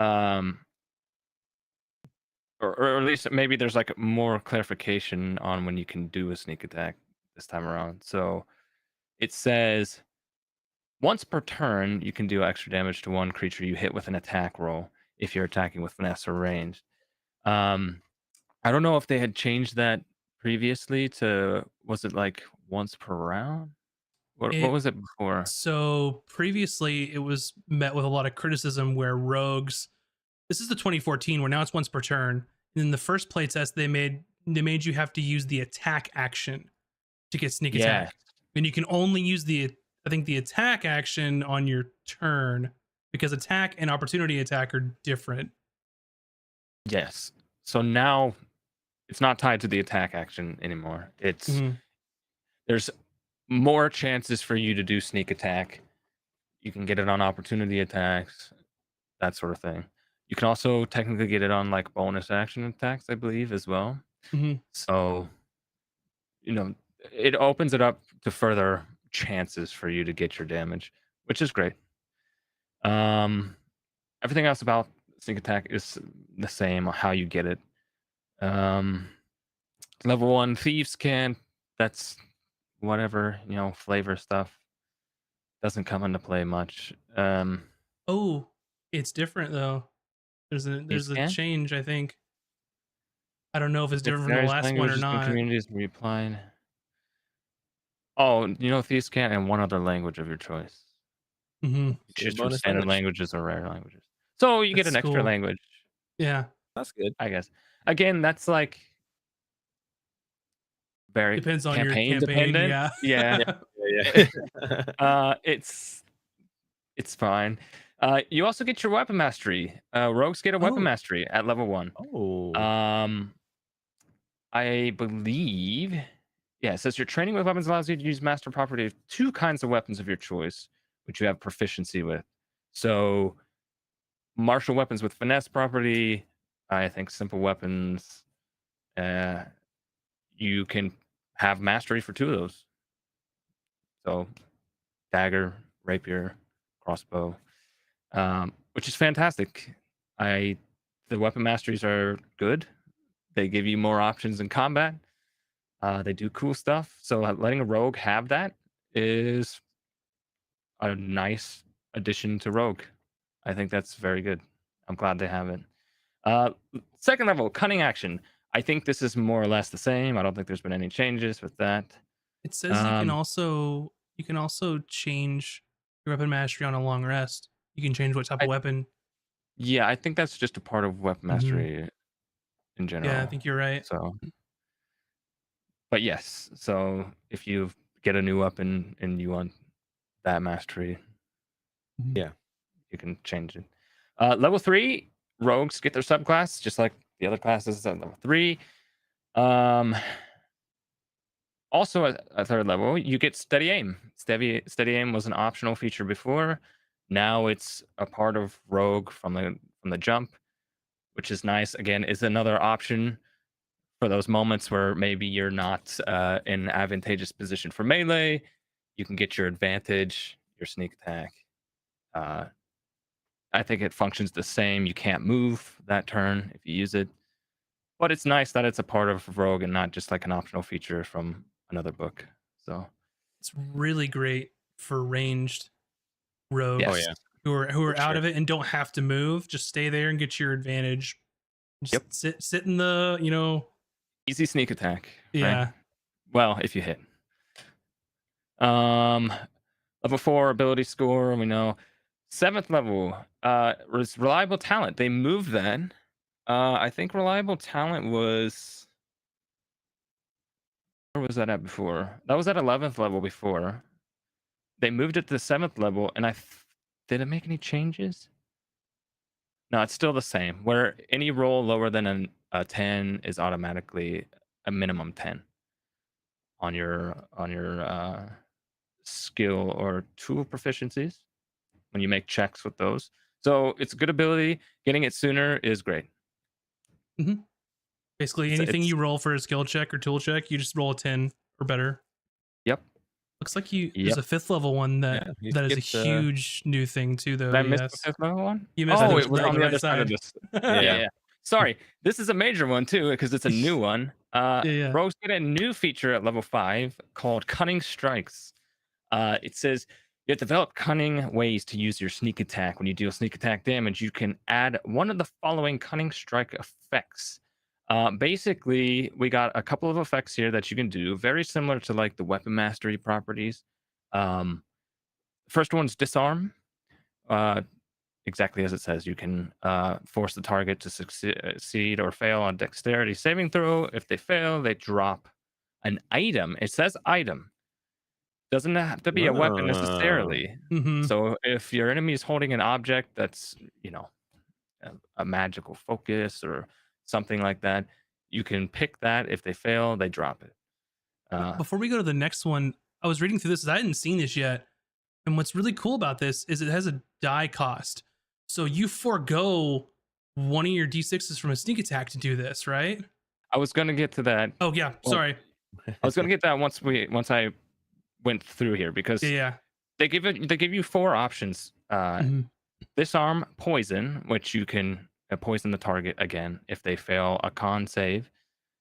Um, or at least maybe there's like more clarification on when you can do a sneak attack this time around. So it says once per turn, you can do extra damage to one creature you hit with an attack roll if you're attacking with finesse or range. I don't know if they had changed that previously to, was it like once per round? What It was it before? So previously it was met with a lot of criticism where rogues, this is the 2014 where now it's once per turn. In the first playtest they made you have to use the attack action to get sneak Yeah. attack. And you can only use the attack action on your turn because attack and opportunity attack are different. Yes. So now it's not tied to the attack action anymore. It's Mhm. there's more chances for you to do sneak attack. You can get it on opportunity attacks, that sort of thing. You can also technically get it on like bonus action attacks, I believe, as well. Mhm. So, you know, it opens it up to further chances for you to get your damage, which is great. Um, Everything else about sneak attack is the same, how you get it. Um, Level 1 thieves can, that's whatever, flavor stuff. Doesn't come into play much. Oh, it's different though. There's a Thieves there's a can. change, I think. I don't know if it's With different from the various last one or languages and not. communities replied. Oh, thieves can in one other language of your choice. Mhm. You Get a choose from bonus standard language. languages or rare languages. So you get That's an extra cool. language, Yeah. That's good. I guess. Again, that's like very Depends on your campaign campaign, dependent. yeah. Yeah. Yeah, yeah. It's fine. You also get your weapon mastery. Rogues get a weapon Oh, mastery at level 1. Oh, Um, I believe, yeah, it says your training with weapons allows you to use master property of 2 kinds of weapons of your choice, which you have proficiency with. So, martial weapons with finesse property, I think simple weapons, uh, you can have mastery for 2 of those. So, dagger, rapier, crossbow, which is fantastic. The weapon masteries are good. They give you more options in combat. They do cool stuff. So letting a rogue have that is a nice addition to rogue. I think that's very good. I'm glad they have it. Uh, Second level, cunning action. I think this is more or less the same. I don't think there's been any changes with that. it says Um, you can also change your weapon mastery on a long rest. You can change what type of I, weapon. yeah, I think that's just a part of weapon Mhm. mastery in Yeah, I general. think you're right. So, but yes, so if you get a new weapon and you want that mastery, Mhm. Yeah. you can change it. Level 3, rogues get their subclass just like the other classes at level 3. Um, Also at third level, you get steady aim. Steady aim was an optional feature before. Now it's a part of rogue from the jump, which is nice. Again, it's another option for those moments where maybe you're not in advantageous position for melee. You can get your advantage, your sneak attack. Uh, I think it functions the same. You can't move that turn if you use it, but it's nice that it's a part of rogue and not just like an optional feature from another book. So It's really great for ranged Oh rogues yes, yeah, who are for out sure. of it and don't have to move. Just stay there and get your advantage. yep, Just sit in the, easy sneak attack, right? yeah. Well, if you hit. Um, Level 4 ability score, we know. 7th level, was reliable talent. They moved that. I think reliable talent was, where was that at before? That was at 11th level before. They moved it to the 7th level, and did it make any changes? No, it's still the same. Where any roll lower than a 10 is automatically a minimum 10 on your skill or tool proficiencies when you make checks with those. So it's a good ability. Getting it sooner is great. hmm Basically, anything It's you roll for a skill check or tool check, you just roll a 10 or better. Yep. Looks like there's Yep. a fifth level one that Yeah, you that is a get huge new thing too, Did though. I miss the Yes, 5th level one? you missed I it. Oh, think It's it was right on on the the right other side of side. this. Yeah, yeah. yeah. Sorry. This is a major one too because it's a new one. Yeah. Rogues get a new feature at level 5 called Cunning Strikes. It says you have developed cunning ways to use your sneak attack. When you deal sneak attack damage, you can add one of the following cunning strike effects. Basically, we got a couple of effects here that you can do, very similar to like the weapon mastery properties. Um, First one's disarm. Exactly as it says, you can force the target to succeed or fail on dexterity saving throw. If they fail, they drop an item. It says item. Doesn't have to be a weapon necessarily. Mm-hmm. So if your enemy is holding an object that's, a magical focus or something like that, you can pick that. If they fail, they drop it. Before we go to the next one, I was reading through this. I hadn't seen this yet. And what's really cool about this is it has a die cost. So you forego one of your D6s from a sneak attack to do this, right? I was going to get to that. Oh, yeah. Well, Sorry. I was going to get that once I went through here, because Yeah. they give you 4 options. Mhm. Disarm, poison, which you can poison the target again if they fail a con save.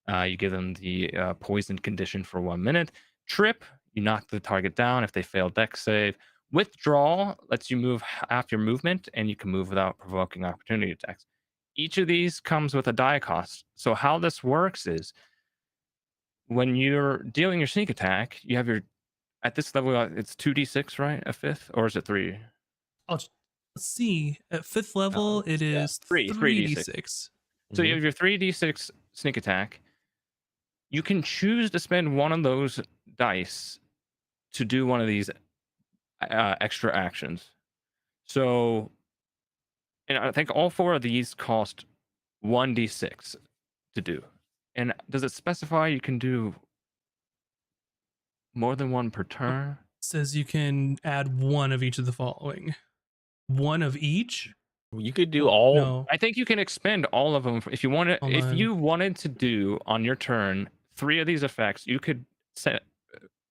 You give them the poisoned condition for 1 minute. Trip, you knock the target down if they fail dex save. Withdrawal lets you move half your movement, and you can move without provoking opportunity attacks. Each of these comes with a die cost. So how this works is, when you're dealing your sneak attack, you have your, at this level, it's 2d6, right? A fifth, or is it 3? Let's see. At 5th level, it is 3d6. So you have your 3d6 sneak attack. You can choose to spend one of those dice to do one of these extra actions. So, and I think all 4 of these cost 1d6 to do. And does it specify you can do more than one per turn? It says you can add one of each of the following. One of each? You could do all. No. I think you can expend all of them if you wanted. Hold If on. you wanted to do on your turn 3 of these effects, you could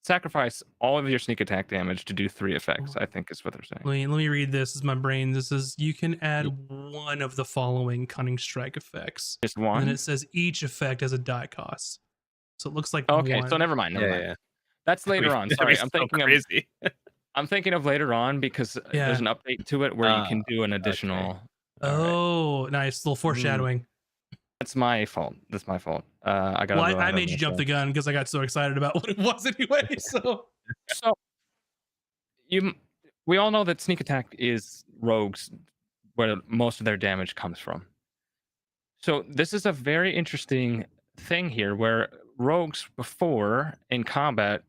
sacrifice all of your sneak attack damage to do 3 effects. I think is what they're saying. Let me read this. This is my brain. This is you can add one of the following cunning strike effects. Just one. And then it says each effect has a die cost. So it looks like okay. one. So never mind. Never mind. Yeah. That's later on. Sorry, I'm thinking crazy. I'm thinking of later on, because there's an update to it where you can do an additional. Okay. Oh, nice little foreshadowing. That's my fault. That's my fault. I got. Well, I made you jump the gun because I got so excited about what it was anyway. So we all know that sneak attack is rogues where most of their damage comes from. So this is a very interesting thing here, where rogues before in combat,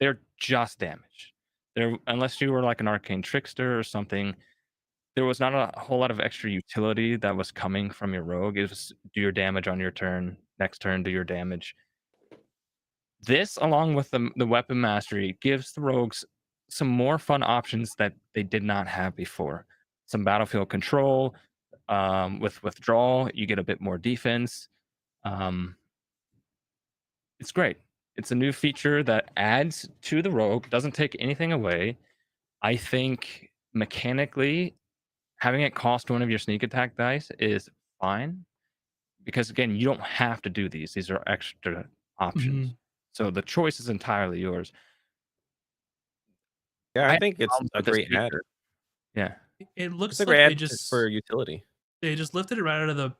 they're just damage. They're, unless you were like an arcane trickster or something, there was not a whole lot of extra utility that was coming from your rogue. It was do your damage on your turn, next turn do your damage. This, along with the weapon mastery, gives the rogues some more fun options that they did not have before. Some battlefield control. With withdrawal, you get a bit more defense. It's great. It's a new feature that adds to the rogue, doesn't take anything away. I think mechanically, having it cost one of your sneak attack dice is fine, because again, you don't have to do these. These are extra options. So the choice is entirely yours. Yeah, I think it's a great add. Yeah, it looks like like they just for utility. They just lifted it right out of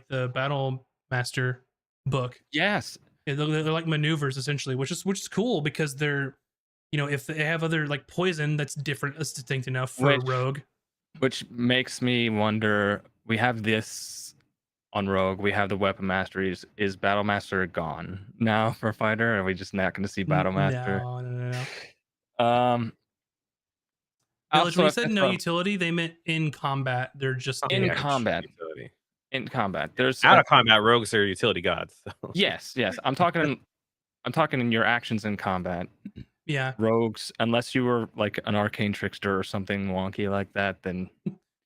the Battle Master book. Yes, they're like maneuvers essentially, which is cool, because they're, if they have other like poison that's different, that's distinct enough for a rogue. Which makes me wonder, we have this on rogue, we have the weapon masteries. Is Battle Master gone now for fighter? Are we just not going to see Battle Master? No. Village, when you said no level. utility, they meant in combat. They're just in combat. Utility. In combat, there's out of combat rogues are utility gods. So. Yes. I'm talking in your actions in combat. Yeah. Rogues, unless you were like an arcane trickster or something wonky like that, then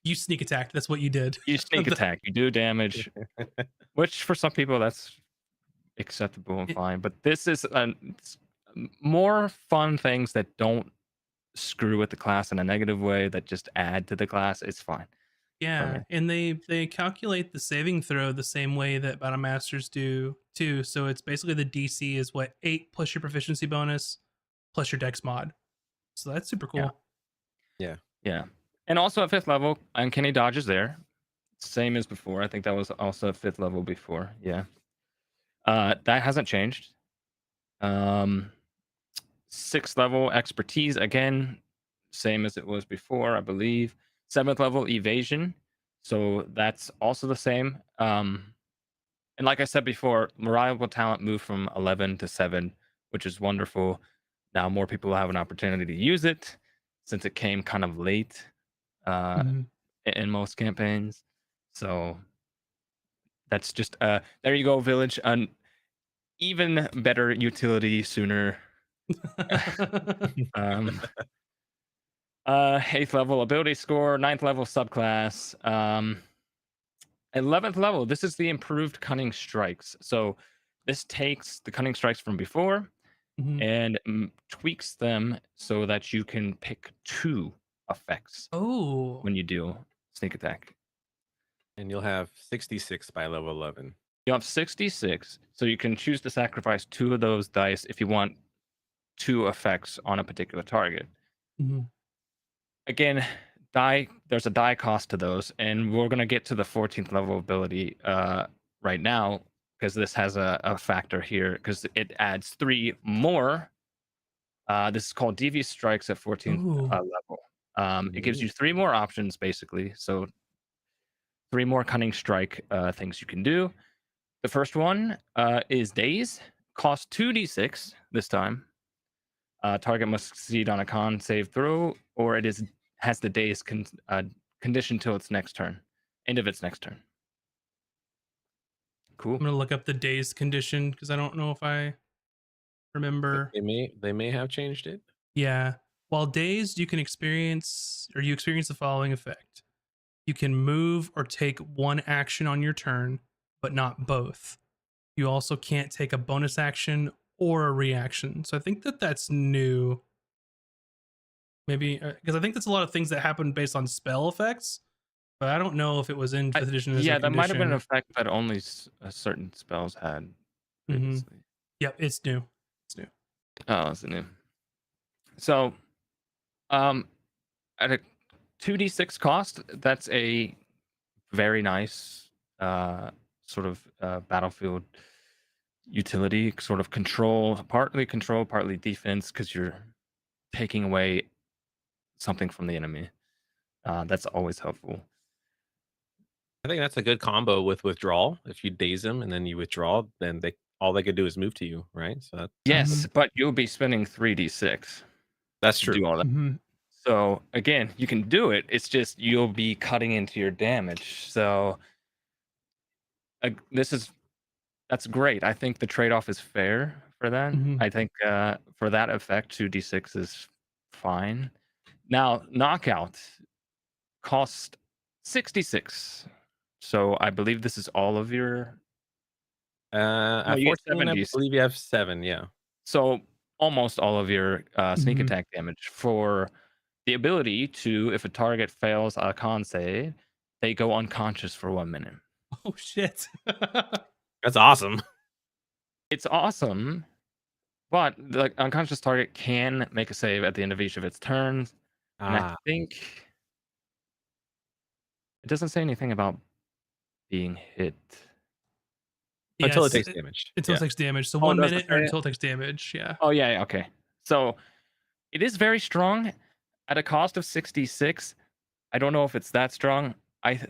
you sneak attack. That's what you did. You sneak attack. You do damage, which for some people that's acceptable and fine. But this is more fun things that don't screw with the class in a negative way, that just add to the class. It's fine. Yeah, and they calculate the saving throw the same way that Battle Masters do too. So it's basically the DC is 8 plus your proficiency bonus plus your dex mod. So that's super cool. Yeah. And also at 5th level, Uncanny Dodge is there. Same as before. I think that was also at 5th level before. Yeah. That hasn't changed. 6th level expertise, again, same as it was before, I believe. 7th level evasion, so that's also the same. And like I said before, reliable talent moved from 11 to 7, which is wonderful. Now more people have an opportunity to use it since it came kind of late Mhm. in most campaigns. So that's just there you go, village. An even better utility sooner. um 8th level ability score, 9th level subclass, 11th level. This is the improved cunning strikes. So this takes the cunning strikes from before Mhm. and tweaks them so that you can pick 2 effects Oh, when you do sneak attack. And you'll have 66 by level 11. You have 66, so you can choose to sacrifice 2 of those dice if you want 2 effects on a particular target. Mhm. Again, there's a die cost to those, and we're gonna get to the 14th level ability right now because this has a factor here because it adds 3 more. This is called Devious Strikes at 14th Ooh. level. It gives you 3 more options basically, so 3 more cunning strike things you can do. The first one is Daze, cost 2d6 this time. Target must succeed on a con save throw, or it has the Daze condition till its next turn, end of its next turn. Cool. I'm gonna look up the day's condition because I don't know if I remember. They may have changed it. Yeah. While dazed, you experience the following effect. You can move or take one action on your turn, but not both. You also can't take a bonus action or a reaction. So I think that's new. Maybe because I think that's a lot of things that happen based on spell effects, but I don't know if it was in 5th edition as a Yeah, that might have been an condition. effect that only certain spells had previously. Yep, it's new. It's new. Oh, that's new. So, at a 2d6 cost, that's a very nice sort of battlefield utility, sort of control, partly defense, because you're taking away something from the enemy. That's always helpful. I think that's a good combo with withdrawal. If you daze them and then you withdraw, then all they could do is move to you, right? So Yes, but you'll be spending 3d6 that's to true. do all that. Mhm. So again, you can do it. It's just you'll be cutting into your damage. So that's great. I think the trade-off is fair for that. Mhm. I think for that effect, 2d6 is fine. Now, knockout cost 66. So I believe this is all of your. At You get 14, I 70. believe you have 7. Yeah. So almost all of your sneak Mhm. attack damage for the ability to, if a target fails a con save, they go unconscious for 1 minute. Oh shit. That's awesome. It's awesome, but the unconscious target can make a save at the end of each of its turns. And I think it doesn't say anything about being hit. Until it Yes, takes damage. until Yeah. it takes damage. So Oh, it 1 doesn't minute or say it? until it takes damage. Yeah. Oh, yeah, okay. So it is very strong at a cost of 66. I don't know if it's that strong. I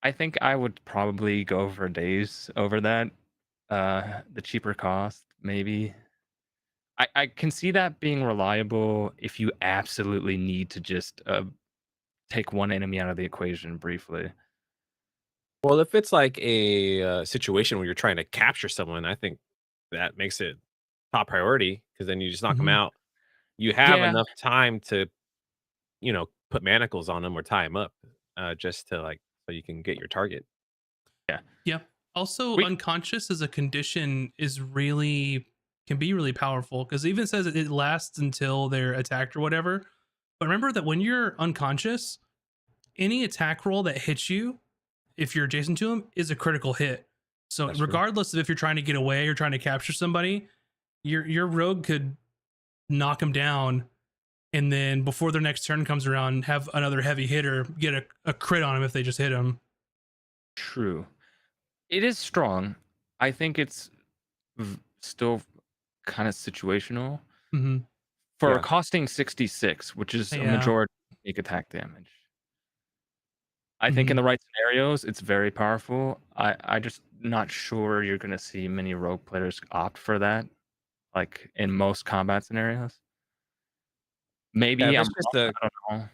I think I would probably go for days over that. The cheaper cost, maybe. I can see that being reliable if you absolutely need to just take one enemy out of the equation briefly. Well, if it's like a situation where you're trying to capture someone, I think that makes it top priority because then you just knock them Mhm. out. You have Yeah, enough time to, put manacles on them or tie them up, just to so you can get your target. yeah. Yeah. Also, We unconscious as a condition can be really powerful because it even says it lasts until they're attacked or whatever. But remember that when you're unconscious, any attack roll that hits you, if you're adjacent to them, is a critical hit. So That's true. regardless of if you're trying to get away or trying to capture somebody, your rogue could knock them down, and then before their next turn comes around, have another heavy hitter get a crit on them if they just hit them. True. It is strong. I think it's still kind of situational Hmm. for Yeah. costing 66, which is a Yeah. majority of sneak attack damage. I think in Hmm. the right scenarios, it's very powerful. I just not sure you're gonna see many rogue players opt for that, like in most combat scenarios. Yeah, Maybe if I'm it's just wrong. a I don't know.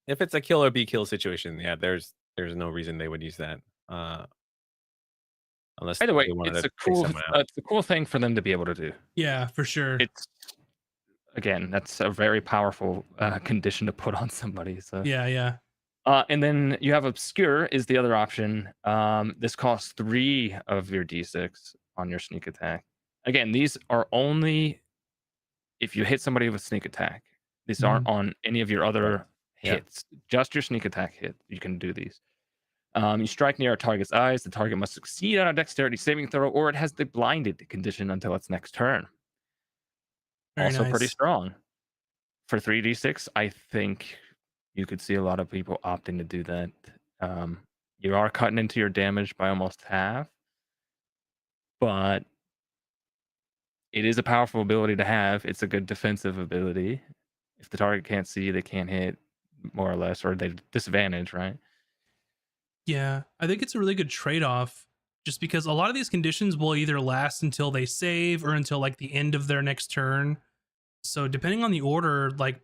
if it's a kill or be kill situation, yeah, there's no reason they would use that. Uh unless Either way, they wanted to take someone out. it's a cool thing for them to be able to do. Yeah, for sure. It's again, that's a very powerful condition to put on somebody. So Yeah, yeah. and then you have obscure is the other option. This costs 3 of your d6 on your sneak attack. Again, these are only if you hit somebody with sneak attack. These aren't Mhm. on any of your Right. other Yeah. hits. Just your sneak attack hit. You can do these. You strike near a target's eyes. The target must succeed on a dexterity saving throw, or it has the blinded condition until its next turn. Very Also pretty nice. strong. For 3d6, I think you could see a lot of people opting to do that. You are cutting into your damage by almost half, but it is a powerful ability to have. It's a good defensive ability. If the target can't see, they can't hit, more or less, or they disadvantage, right? Yeah, I think it's a really good trade-off just because a lot of these conditions will either last until they save or until like the end of their next turn. So depending on the order, like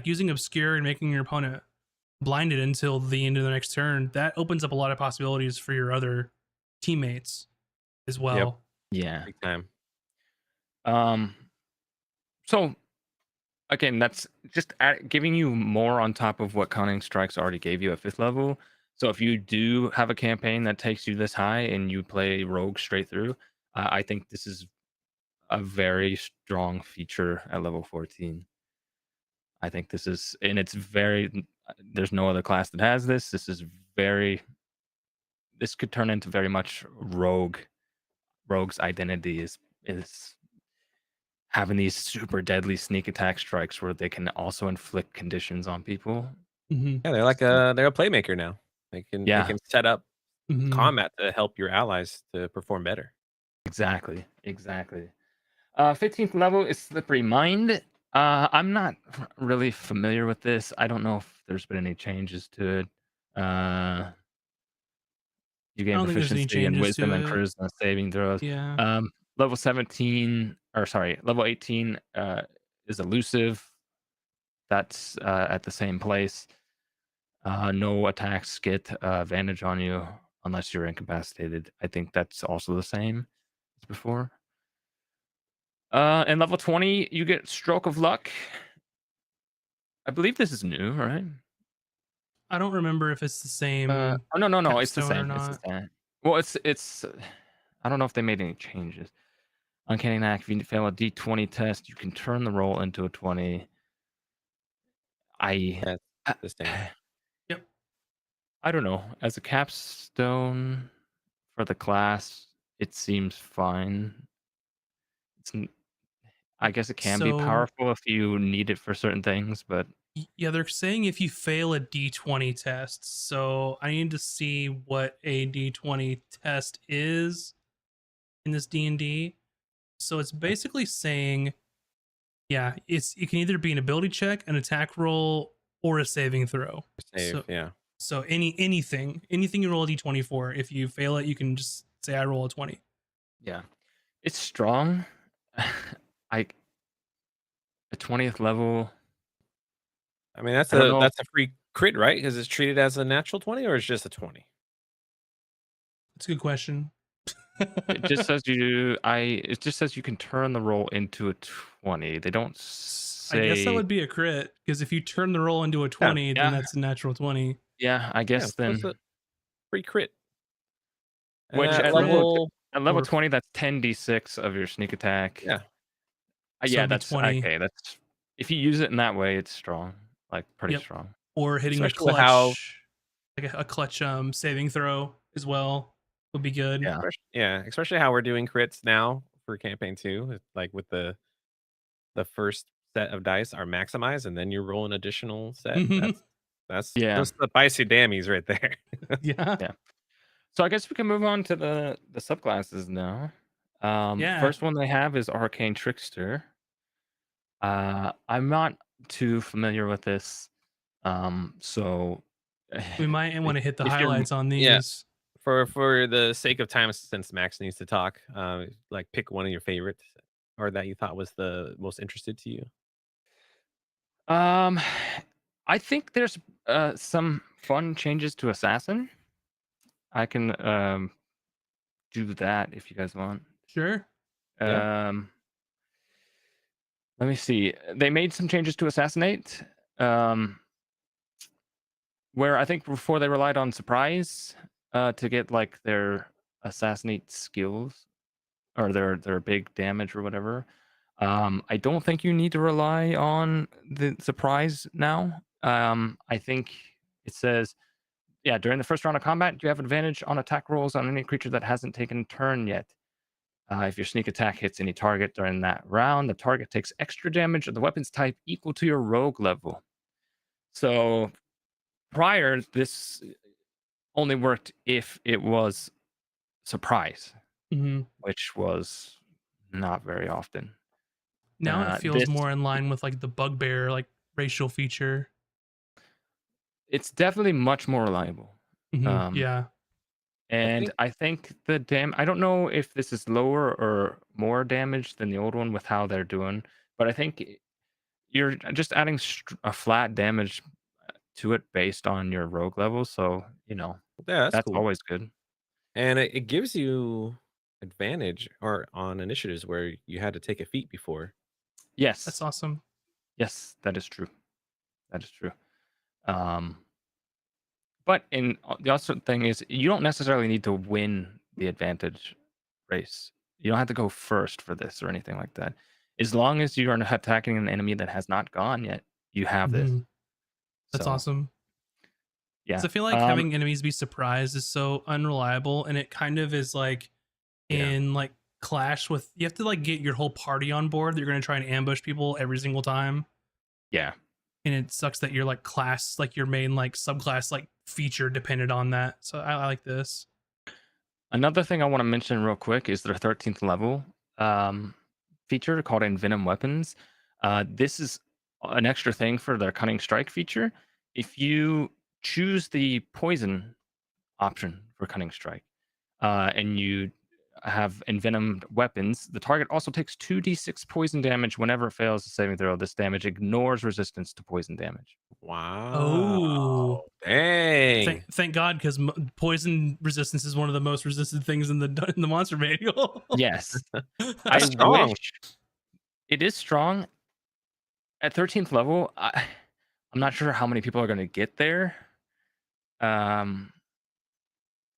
using obscure and making your opponent blinded until the end of the next turn, that opens up a lot of possibilities for your other teammates as Yep. well. Yeah. Big time. Um. So again, that's just giving you more on top of what Cunning Strikes already gave you at 5th level. So if you do have a campaign that takes you this high and you play Rogue straight through, I think this is a very strong feature at level 14. I think this is, and it's very. There's no other class that has this. This is very. This could turn into very much Rogue. Rogue's identity is having these super deadly sneak attack strikes where they can also inflict conditions on people. Hmm. Yeah, they're a playmaker now. They Yeah, can set up Hmm. combat to help your allies to perform better. exactly. 15th level is Slippery Mind. I'm not really familiar with this. I don't know if there's been any changes to it. You I gain don't think there's any proficiency and changes wisdom to and it. charisma saving throws. Yeah. Level 17, or sorry, level 18 is elusive. That's at the same place. No attacks get advantage on you unless you're incapacitated. I think that's also the same as before. And level 20, you get Stroke of Luck. I believe this is new, right? I don't remember if it's the same Oh, no, it's the capstone or same. It's the not. same. Well, it's. I don't know if they made any changes. Uncanny Knack. If you fail a D20 test, you can turn the roll into a 20. I, That's I, the same. Yep. I don't know. As a capstone for the class, it seems fine. It's. I guess it can be So powerful if you need it for certain things, but yeah, they're saying if you fail a D20 test. So I need to see what a D20 test is in this D&D. So it's basically saying, yeah, it can either be an ability check, an attack roll, or a saving throw. Save, So yeah. so anything you roll a D20 for, if you fail it, you can just say I roll a 20. yeah, it's strong. I the 20th level. I mean, I don't know. that's a free crit, right? Because it's treated as a natural 20 or it's just a 20? That's a good question. It just says you. It just says you can turn the roll into a 20. They don't I guess that say. would be a crit because if you turn the roll into a 20, then Yeah, that's a natural 20. yeah. I Yeah, guess so it's then. a free crit. And Which A at crit level at level or 20, that's 10d6 of your sneak attack. yeah. so Yeah, it'd be that's 20. okay. That's if you use it in that way, it's strong, like pretty Yep. strong. Or hitting a Especially with how clutch, like a clutch saving throw as well would be good. Yeah, especially how we're doing crits now for campaign 2, like with the first set of dice are maximized and then you roll an additional set. That's yeah, those spicy dammies right there. Yeah. yeah. So I guess we can move on to the subclasses now. Yeah, First one they have is Arcane Trickster. I'm not too familiar with this, so we might want to hit the If you're highlights on yeah, these. for the sake of time, since Max needs to talk, like pick one of your favorites or that you thought was the most interested to you. um, I think there's some fun changes to Assassin. I can do that if you guys want. Sure. Yeah. Um, let me see. They made some changes to Assassinate, um, where I think before they relied on surprise to get like their assassinate skills or their big damage or whatever. I don't think you need to rely on the surprise now. I think it says, yeah, during the first round of combat, you have advantage on attack rolls on any creature that hasn't taken a turn yet. If your sneak attack hits any target during that round, the target takes extra damage of the weapon's type equal to your rogue level. So prior, this only worked if it was surprise, Hmm. which was not very often. Now it feels This more in line with like the bugbear like racial feature. It's definitely much more reliable. Um, Yeah. I and think I think I don't know if this is lower or more damage than the old one with how they're doing, but I think you're just adding a flat damage to it based on your rogue level. So, yeah, that's that's cool. always good. And it gives you advantage or on initiatives where you had to take a feat before. That's Yes. awesome. Yes, that is true. That is true. Um, but the other thing is, you don't necessarily need to win the advantage race. You don't have to go first for this or anything like that. As long as you are attacking an enemy that has not gone yet, you have this. Hmm. That's So awesome. yeah. So I feel like having enemies be surprised is so unreliable, and it kind of is like Yeah. in like clash with you have to like get your whole party on board. You're gonna try and ambush people every single time, Yeah. and it sucks that your like class, like your main like subclass, like feature depended on that. So I like this. Another thing I want to mention real quick is their 13th level um, feature called Envenom Weapons. This is an extra thing for their Cunning Strike feature. If you choose the poison option for Cunning Strike, and you have envenomed weapons, the target also takes 2d6 poison damage whenever it fails a saving throw. This damage ignores resistance to poison damage. Wow. Oh, Dang. thank God, because poison resistance is one of the most resisted things in the monster manual. Yes, I That's wish strong. it is strong at 13th level. I'm not sure how many people are going to get there. Um,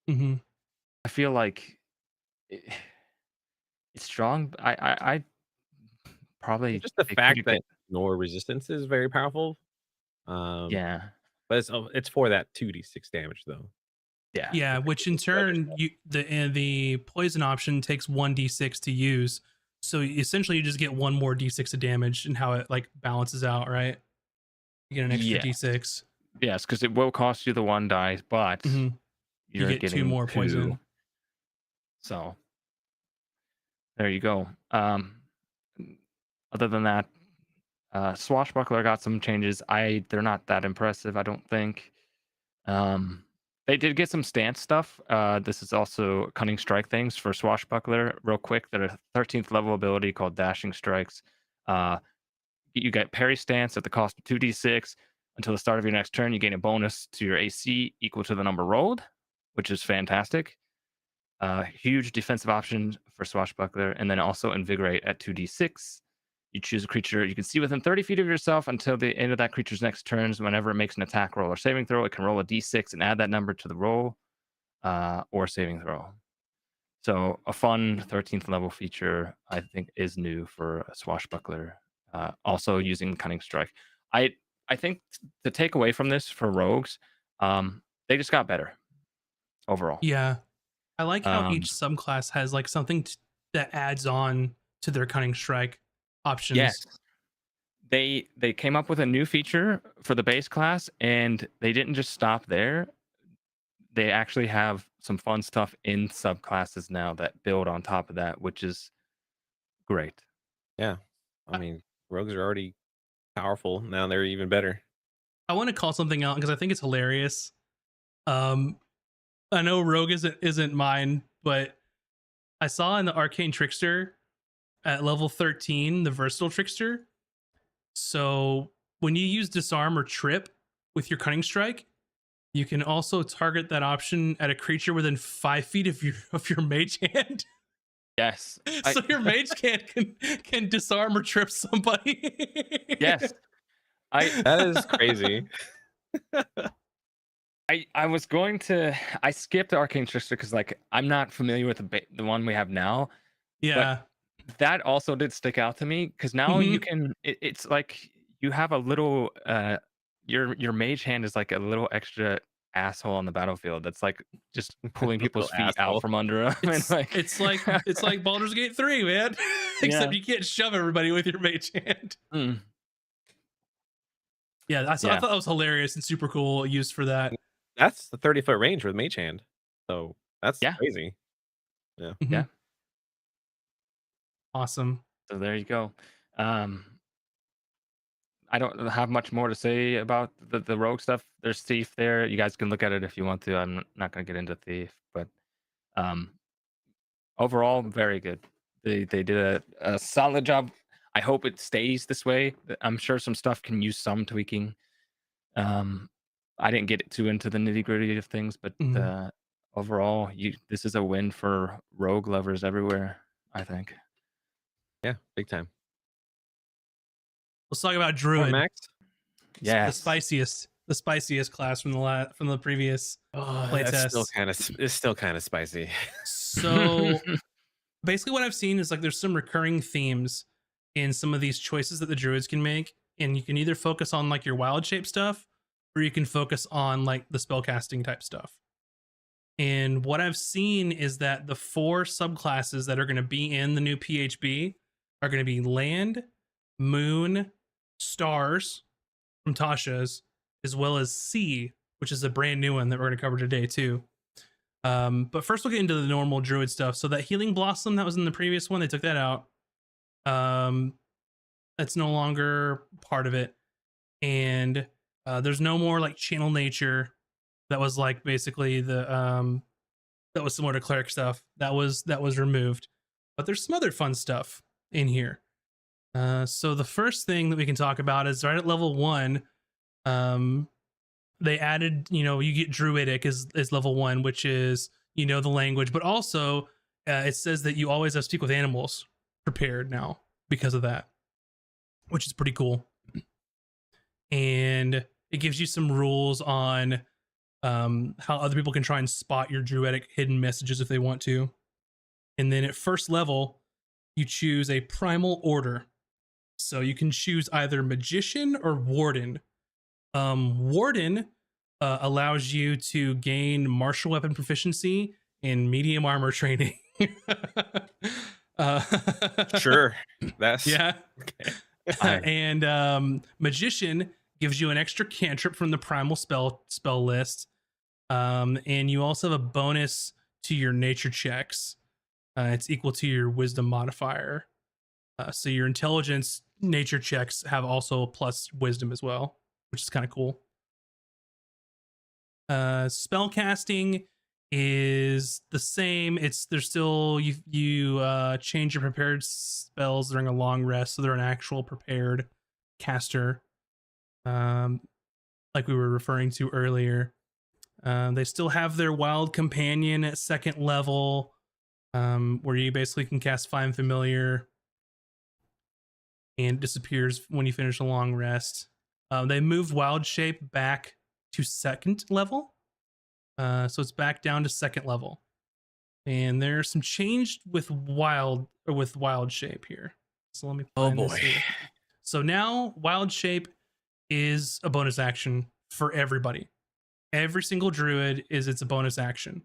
Hmm. I feel like it, it's strong. I probably Just the it could fact that get ignore resistance is very powerful. Um, yeah but it's for that 2d6 damage though. yeah Yeah, which in I turn, understand. the poison option takes 1d6 to use. So essentially, you just get one more d6 of damage, and how it like balances out, right? You get an extra yeah d6. yes, because it will cost you the one die, but Hmm. You you're get two getting more two. poison. So there you go. Other than that, Swashbuckler got some changes. They're not that impressive, I don't think. Um, they did get some stance stuff. This is also cunning strike things for Swashbuckler. Real quick, their 13th level ability called Dashing Strikes. Uh, you get parry stance at the cost of 2d6. Until the start of your next turn, you gain a bonus to your AC equal to the number rolled, which is fantastic. Huge defensive option for Swashbuckler, and then also Invigorate at 2d6. You choose a creature you can see within 30 feet of yourself until the end of that creature's next turns. Whenever it makes an attack roll or saving throw, it can roll a d6 and add that number to the roll or saving throw. So a fun 13th level feature, I think, is new for a Swashbuckler. Also using Cunning Strike. I think the takeaway from this for rogues, they just got better overall. Yeah, I like how Um, each subclass has like something that adds on to their cunning strike yes, options. they came up with a new feature for the base class, and they didn't just stop there. they actually have some fun stuff in subclasses now that build on top of that, which is great. Yeah. I mean, rogues are already powerful. Now they're even better. I want to call something out because I think it's hilarious. Um, I know Rogue isn't mine, but I saw in the Arcane Trickster at level 13 the Versatile Trickster. So when you use Disarm or Trip with your Cunning Strike, you can also target that option at a creature within 5 feet of your mage hand. Yes. So your mage can disarm or trip somebody. Yes. That is crazy. I was going to I skipped Arcane Trickster because like I'm not familiar with the one we have now. Yeah. But that also did stick out to me because now you can it's like you have a little your mage hand is like a little extra asshole on the battlefield that's like just pulling people's Little feet out asshole. from under them. It's, and like it's like Baldur's Gate 3, man. Except you can't shove everybody with your mage hand. Mm. Yeah, I thought that was hilarious and super cool use for that. That's the 30-foot range with mage hand. So that's crazy. Yeah. Yeah. Awesome. So there you go. I don't have much more to say about the rogue stuff. There's Thief there. You guys can look at it if you want to. I'm not going to get into Thief, but overall, very good. They did a solid job. I hope it stays this way. I'm sure some stuff can use some tweaking. I didn't get too into the nitty gritty of things, but overall, this is a win for rogue lovers everywhere, I think. Yeah, big time. Let's talk about Druid. Max? Yeah, the spiciest class from the previous playtest. It's still kind of spicy. So basically what I've seen is like there's some recurring themes in some of these choices that the druids can make, and you can either focus on like your wild shape stuff or you can focus on like the spellcasting type stuff. And what I've seen is that the 4 subclasses that are going to be in the new PHB are going to be land, moon, stars from Tasha's, as well as sea, which is a brand new one that we're going to cover today too. But first we'll get into the normal druid stuff. So that healing blossom that was in the previous one, they took that out. That's no longer part of it. And there's no more like channel nature. That was like basically the that was similar to cleric stuff. That was removed. But there's some other fun stuff in here. So the first thing that we can talk about is right at level 1. They added, you get druidic as level 1, which is the language, but also it says that you always have speak with animals prepared now because of that, which is pretty cool. And it gives you some rules on how other people can try and spot your druidic hidden messages if they want to. And then at first level, you choose a primal order. So you can choose either magician or warden. Warden allows you to gain martial weapon proficiency and medium armor training. Sure. That's yeah. Okay. And magician gives you an extra cantrip from the primal spell list. And you also have a bonus to your nature checks. It's equal to your wisdom modifier. So your intelligence nature checks have also a plus wisdom as well, which is kind of cool. Spell casting is the same. There's still you change your prepared spells during a long rest, so they're an actual prepared caster. Like we were referring to earlier. They still have their wild companion at 2nd level, where you basically can cast Find Familiar and it disappears when you finish a long rest. They moved wild shape back to 2nd level. So it's back down to 2nd level. And there's some change with wild shape here. So let me find this here. So now wild shape is a bonus action for everybody. Every single druid it's a bonus action.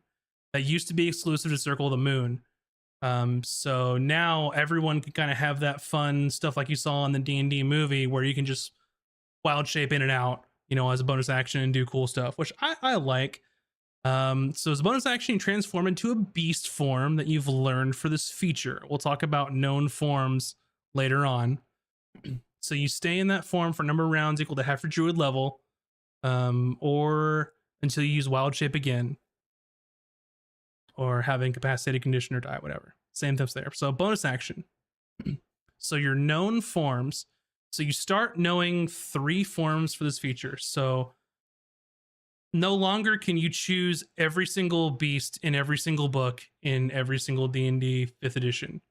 That used to be exclusive to Circle of the Moon. So now everyone can kind of have that fun stuff like you saw in the D&D movie where you can just wild shape in and out, as a bonus action and do cool stuff, which I like. So as a bonus action, you transform into a beast form that you've learned for this feature. We'll talk about known forms later on. So you stay in that form for a number of rounds equal to half your druid level, or until you use wild shape again, or have incapacitated condition or die, whatever. Same thing's there. So bonus action. So your known forms. So you start knowing 3 forms for this feature. So no longer can you choose every single beast in every single book in every single D&D 5th edition.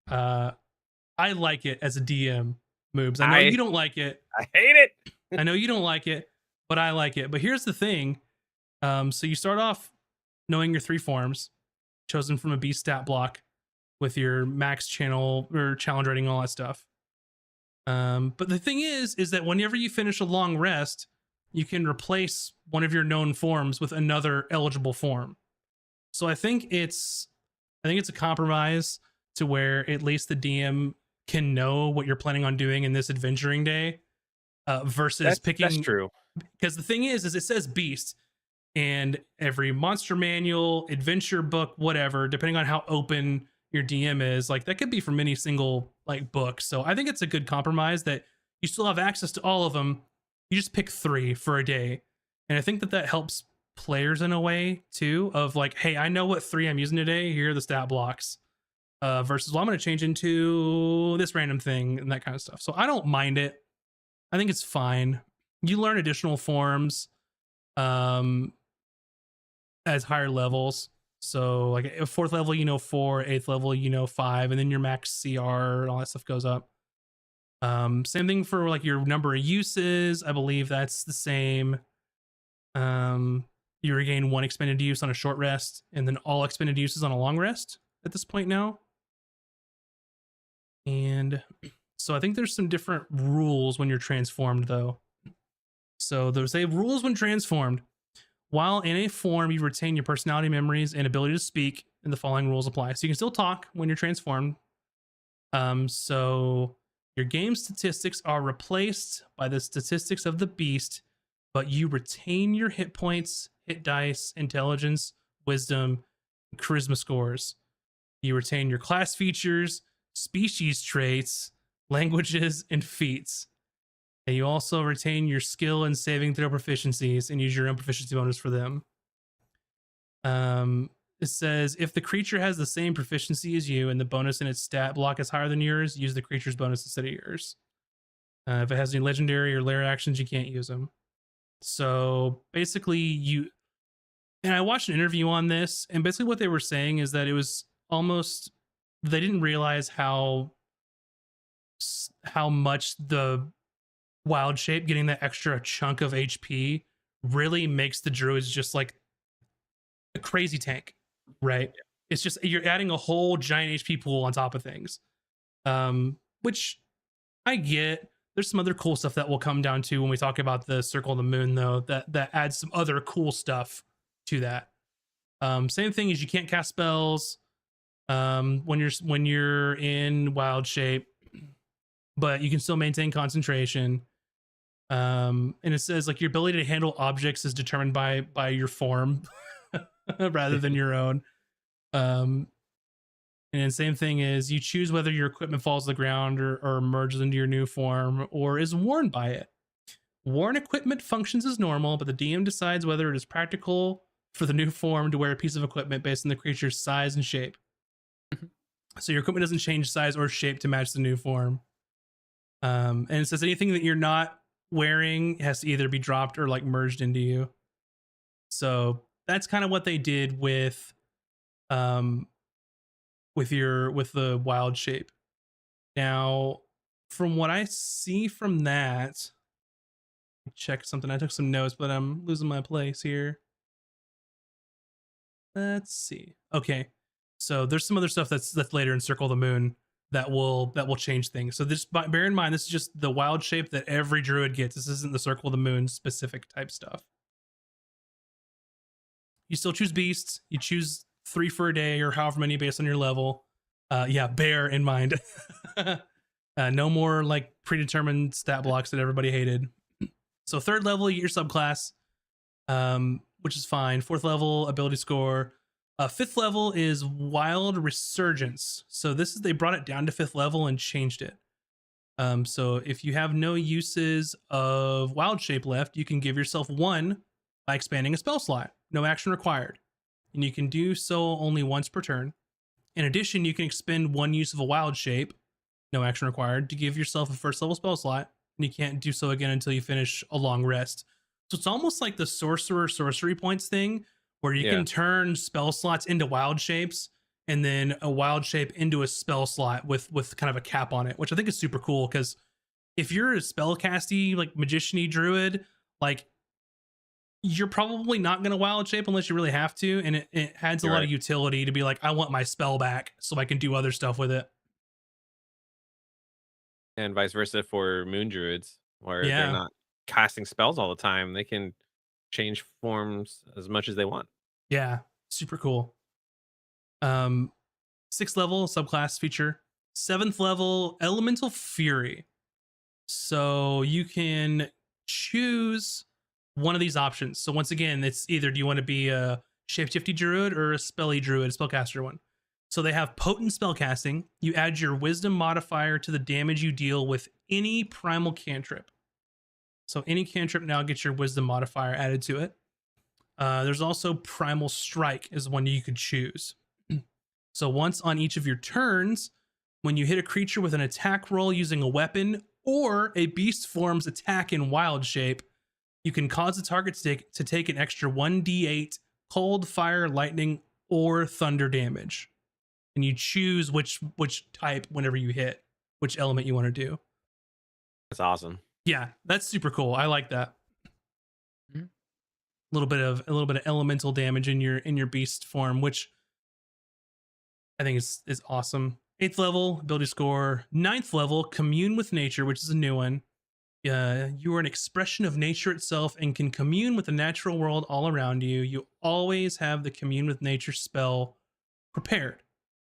I like it as a DM, Moobs. I know you don't like it. I hate it. I know you don't like it, but I like it. But here's the thing. So you start off knowing your 3 forms, chosen from a beast stat block with your max channel or challenge rating, all that stuff. But the thing is that whenever you finish a long rest, you can replace one of your known forms with another eligible form. So I think it's a compromise to where at least the DM can know what you're planning on doing in this adventuring day, versus picking. That's true. Because the thing is it says beast, and every monster manual, adventure book, whatever, depending on how open your DM is, like that could be from any single like book. So I think it's a good compromise that you still have access to all of them. You just pick 3 for a day. And I think that helps players in a way too, of like, hey, I know what 3 I'm using today. Here are the stat blocks. Versus, well, I'm going to change into this random thing and that kind of stuff. So I don't mind it. I think it's fine. You learn additional forms as higher levels. So like at 4th level, you know 4, 8th level, you know 5, and then your max CR and all that stuff goes up. Same thing for like your number of uses. I believe that's the same. You regain 1 expended use on a short rest, and then all expended uses on a long rest at this point now. And so I think there's some different rules when you're transformed though. So there's rules when transformed. While in a form, you retain your personality, memories, and ability to speak, and the following rules apply. So you can still talk when you're transformed. So your game statistics are replaced by the statistics of the beast, but you retain your hit points, hit dice, intelligence, wisdom, and charisma scores. You retain your class features, species traits, languages, and feats. And you also retain your skill and saving throw proficiencies and use your own proficiency bonus for them. It says, if the creature has the same proficiency as you and the bonus in its stat block is higher than yours, use the creature's bonus instead of yours. If it has any legendary or lair actions, you can't use them. So basically and I watched an interview on this, and basically what they were saying is that it was almost, they didn't realize how much the wild shape, getting that extra chunk of HP, really makes the druids just like a crazy tank, right? It's just, you're adding a whole giant HP pool on top of things, which I get. There's some other cool stuff that we'll come down to when we talk about the Circle of the Moon, though, that adds some other cool stuff to that. Same thing as you can't cast spells when you're in wild shape, but you can still maintain concentration. And it says like your ability to handle objects is determined by your form rather than your own. And same thing is you choose whether your equipment falls to the ground or merges into your new form or is worn by it. Worn equipment functions as normal, but the DM decides whether it is practical for the new form to wear a piece of equipment based on the creature's size and shape. So your equipment doesn't change size or shape to match the new form. And it says anything that you're not wearing has to either be dropped or like merged into you. So that's kind of what they did with the wild shape. Now, from what I see from that, check something. I took some notes, but I'm losing my place here. Let's see. Okay, so there's some other stuff that's later in Circle of the Moon that will change things. So just bear in mind, this is just the wild shape that every druid gets. This isn't the Circle of the Moon specific type stuff. You still choose beasts. You choose 3 for a day or however many based on your level. Yeah, bear in mind. No more like predetermined stat blocks that everybody hated. So 3rd level, you get your subclass. which is fine. 4th level ability score. 5th level is Wild Resurgence. So this is, they brought it down to 5th level and changed it. So if you have no uses of Wild Shape left, you can give yourself 1 by expanding a spell slot. No action required. And you can do so only once per turn. In addition, you can expend 1 use of a Wild Shape, no action required, to give yourself a 1st level spell slot. And you can't do so again until you finish a long rest. So it's almost like the Sorcerer Sorcery Points thing, where you can turn spell slots into Wild Shapes, and then a Wild Shape into a spell slot with kind of a cap on it, which I think is super cool, because if you're a spellcasty, like magician-y druid, like, you're probably not going to Wild Shape unless you really have to, and it adds a lot of utility to be like, I want my spell back so I can do other stuff with it. And vice versa for moon druids, where they're not casting spells all the time. They can change forms as much as they want. Yeah, super cool. 6th level subclass feature. 7th level Elemental Fury. So you can choose one of these options. So once again, it's either do you want to be a shapeshifty druid or a spelly druid, spellcaster one. So they have potent spellcasting. You add your wisdom modifier to the damage you deal with any primal cantrip. So any cantrip now gets your wisdom modifier added to it. There's also Primal Strike is one you could choose. So once on each of your turns, when you hit a creature with an attack roll using a weapon or a beast form's attack in Wild Shape, you can cause the target to take an extra 1d8 cold, fire, lightning, or thunder damage. And you choose which type whenever you hit, which element you want to do. That's awesome. Yeah, that's super cool. I like that. A little bit of elemental damage in your beast form, which I think is awesome. 8th level ability score. 9th level Commune with Nature, which is a new one. You are an expression of nature itself and can commune with the natural world all around you. You always have the Commune with Nature spell prepared.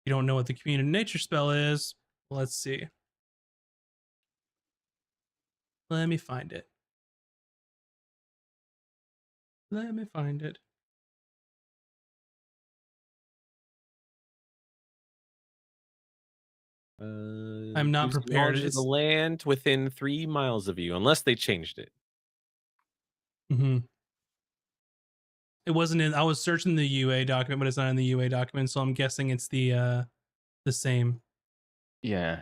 You don't know what the Commune with Nature spell is. Let's see. Let me find it. I'm not prepared. It's the land within 3 miles of you, unless they changed it. It wasn't in. I was searching the UA document, but it's not in the UA document, so I'm guessing it's the same. Yeah.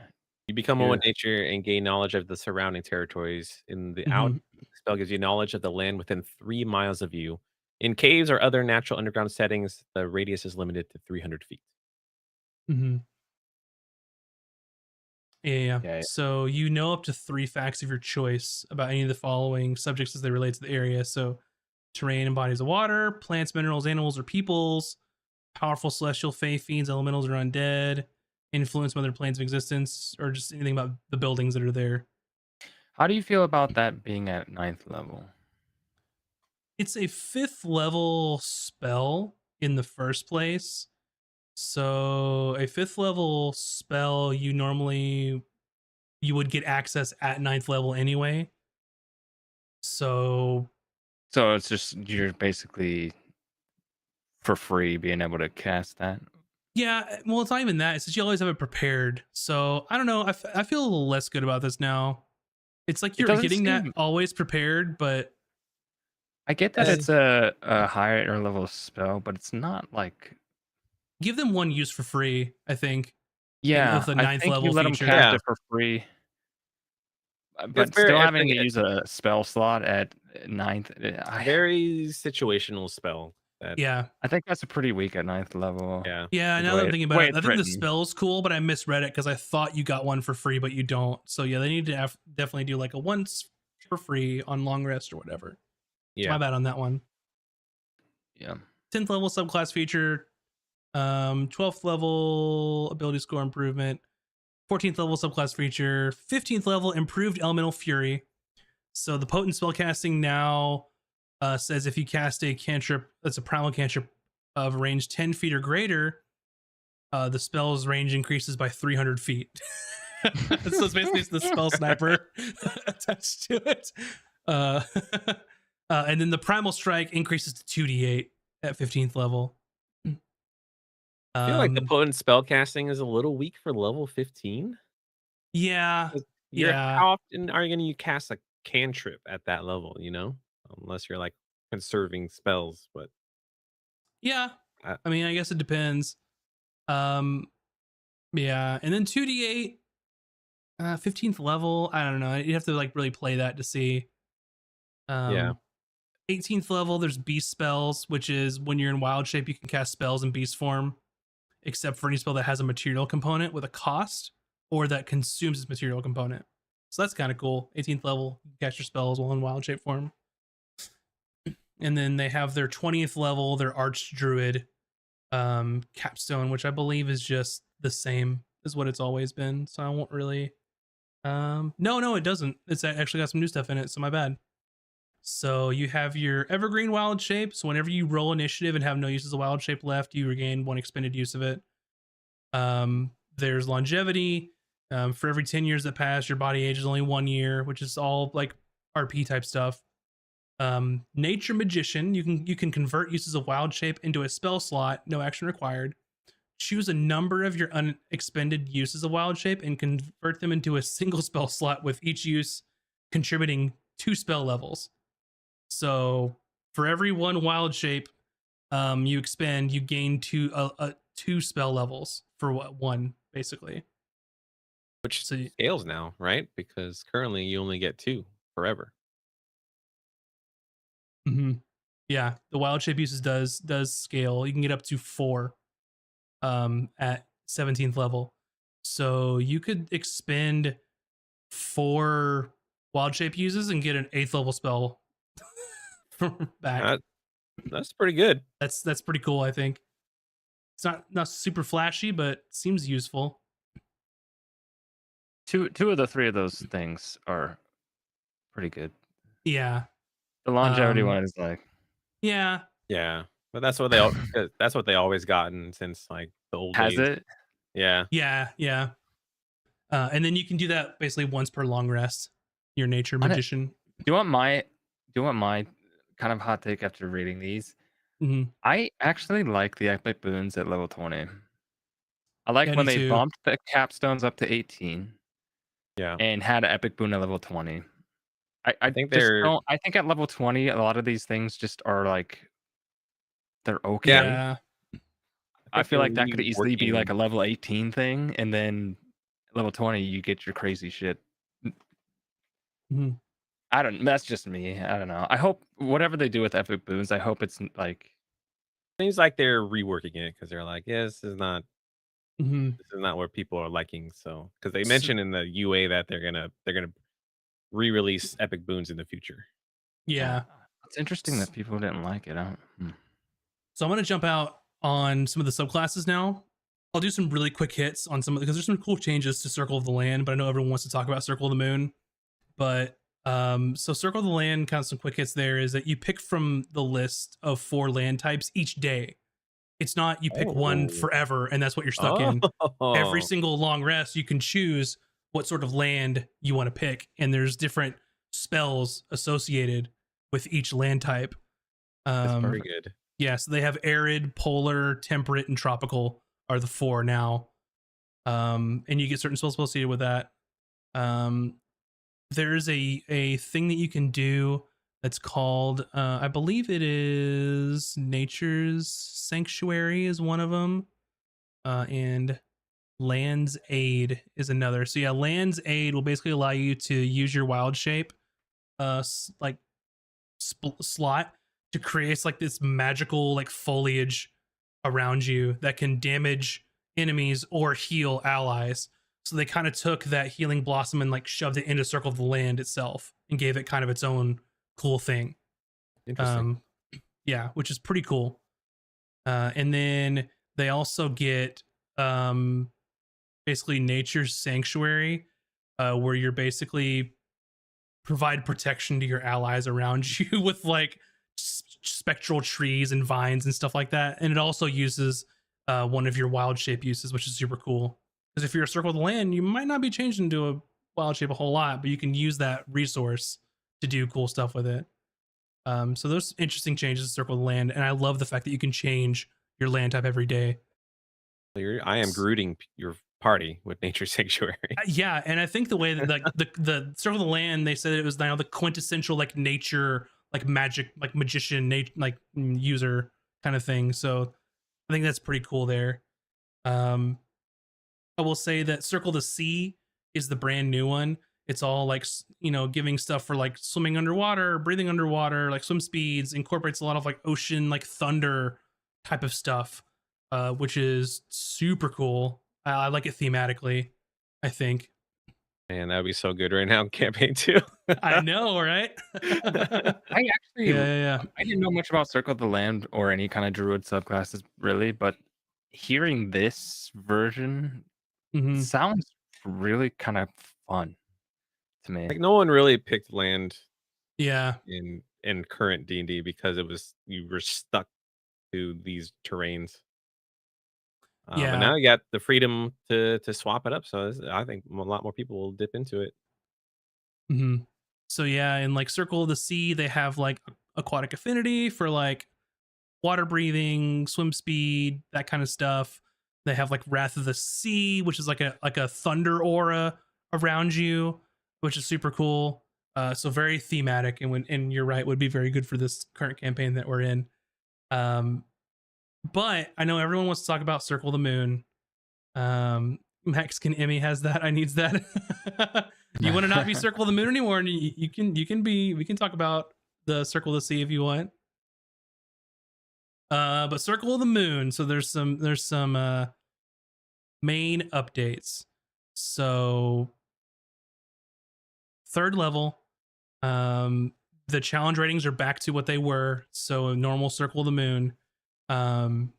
You become one with nature and gain knowledge of the surrounding territories. In the out spell gives you knowledge of the land within 3 miles of you. In caves or other natural underground settings, the radius is limited to 300 feet. Yeah. So you know up to 3 facts of your choice about any of the following subjects as they relate to the area. So terrain and bodies of water, plants, minerals, animals, or peoples, powerful celestial fae, fiends, elementals, or undead, influence from other planes of existence, or just anything about the buildings that are there. How do you feel about that being at 9th level? It's a 5th level spell in the first place. So a 5th level spell, you would get access at 9th level anyway. So it's just, you're basically for free being able to cast that. Yeah, well, it's not even that. It's that you always have it prepared. So I don't know. I feel a little less good about this now. It's like you're getting that always prepared, but I get that it's a higher level spell, but it's not like, give them one use for free, I think. Yeah, with the 9th level you let feature. them cast it for free. But still having to use a spell slot at 9th. Very situational spell. Yeah. I think that's a pretty weak at 9th level. Yeah, now that I'm thinking about it, I think the spell's cool, but I misread it because I thought you got one for free, but you don't. So yeah, they need to definitely do like a once for free on long rest or whatever. Yeah. My bad on that one. Yeah. 10th level subclass feature. 12th level ability score improvement. 14th level subclass feature. 15th level improved elemental fury. So the potent spellcasting now says if you cast a cantrip that's a primal cantrip of range 10 feet or greater, the spell's range increases by 300 feet. So it's basically the spell sniper attached to it. And then the Primal Strike increases to 2d8 at 15th level. I feel like the Um, potent spell casting is a little weak for level 15. yeah, 'Cause yeah, how often are you gonna cast a cantrip at that level, you know? Unless you're, like, conserving spells, but yeah. I I mean, I guess it depends. Um, yeah, and then 2d8, 15th level. I don't know. You have to like really play that to see. yeah. 18th level, there's beast spells, which is when you're in wild shape, you can cast spells in beast form, except for any spell that has a material component with a cost or that consumes its material component. So that's kind of cool. 18th level, you can cast your spells while in wild shape form. And then they have their 20th level, their Arch Druid capstone, which I believe is just the same as what it's always been. So I won't really. No, it doesn't. It's actually got some new stuff in it. So my bad. So you have your evergreen wild shape. So whenever you roll initiative and have no use as a wild shape left, you regain one expended use of it. There's longevity. For every 10 years that pass, your body age is only 1 year, which is all like RP type stuff. Nature Magician. You can convert uses of wild shape into a spell slot, no action required. Choose a number of your unexpended uses of wild shape and convert them into a single spell slot, with each use contributing 2 spell levels. So for every one wild shape you expend, you gain 2 spell levels for one, basically. Which So scales now, right? Because currently you only get 2 forever. yeah, the wild shape uses does scale. You can get up to 4 at 17th level. So you could expend 4 wild shape uses and get an 8th level spell back. That's pretty good. That's pretty cool, I think. It's not super flashy, but seems useful. Two of the three of those things are pretty good. Yeah. The longevity one is like, Yeah. Yeah. But that's what they always gotten since, like, the old has days. it? Yeah. And then you can do that basically once per long rest. Your Nature Magician. Do you want my kind of hot take after reading these? Mhm. I actually like the epic boons at level 20. I like Yeah, I when do they too. bumped the capstones up to 18 Yeah. and had an epic boon at level 20. I think just they're don't. I think at level 20, a lot of these things just are like, they're okay. Yeah. I think feel they're like that could easily be like reworking a level 18 thing, and then level 20, you get your crazy shit. Mhm. That's just me. I don't know. I hope whatever they do with epic boons, I hope it's like, seems like they're reworking it because they're like, "Yeah, Mhm. this is not what people are liking." So, because they So, mentioned in the UA that they're gonna re-release epic boons in the future. yeah. It's interesting that people didn't like it. So I'm going to jump out on some of the subclasses now. I'll do some really quick hits on some of because there's some cool changes to Circle of the Land, but I know everyone wants to talk about Circle of the Moon. But so Circle of the Land, kind of some quick hits there is that you pick from the list of 4 land types each day. It's not you pick one Oh. forever and that's what you're stuck in. Every Oh. single long rest, you can choose what sort of land you want to pick, and there's different spells associated with each land type. That's Very perfect. good. Yeah, so they have arid, polar, temperate, and tropical are the 4 now. And you get certain spells associated with that. There's a thing that you can do that's called I believe it is Nature's Sanctuary is one of them. And Land's Aid is another. So yeah, Land's Aid will basically allow you to use your wild shape like slot to create like this magical like foliage around you that can damage enemies or heal allies. So they kind of took that healing blossom and like shoved it into Circle of the Land itself and gave it kind of its own cool thing. Interesting. Yeah, which is pretty cool. And then they also get basically Nature's Sanctuary, where you're basically provide protection to your allies around you with like spectral trees and vines and stuff like that. And it also uses one of your wild shape uses, which is super cool. Because if you're a Circle of the Land, you might not be changed into a wild shape a whole lot, but you can use that resource to do cool stuff with it. So those interesting changes to Circle the Land, and I love the fact that you can change your land type every day. I am Grooting your party with Nature Sanctuary. Yeah, and I think the way that the Circle of the Land, they said it was now the quintessential like nature, like magic, like magician, user kind of thing. So I think that's pretty cool there. Um, I will say that Circle the Sea is the brand new one. It's all like giving stuff for like swimming underwater, breathing underwater, like swim speeds. Incorporates a lot of like ocean, like thunder type of stuff, which is super cool. I like it thematically, I think. Man, that would be so good right now in campaign 2. I know, right? I actually, yeah. I didn't know much about Circle of the Land or any kind of druid subclasses really, but hearing this version Mhm. sounds really kind of fun to me. Like no one really picked land Yeah. in current D&D because you were stuck to these terrains. But Yeah. now you got the freedom to swap it up. So I think a lot more people will dip into it. hmm So yeah, in like Circle of the Sea, they have like aquatic affinity for like water breathing, swim speed, that kind of stuff. They have like Wrath of the Sea, which is like a thunder aura around you, which is super cool. So very thematic, and you're right, would be very good for this current campaign that we're in. But I know everyone wants to talk about Circle the Moon. Mexican Emmy has that. I needs that. You want to not be Circle of the Moon anymore, and you can be. We can talk about the Circle of the Sea if you want. But Circle of the Moon. So there's some main updates. So third level, the challenge ratings are back to what they were. So a normal Circle of the Moon, and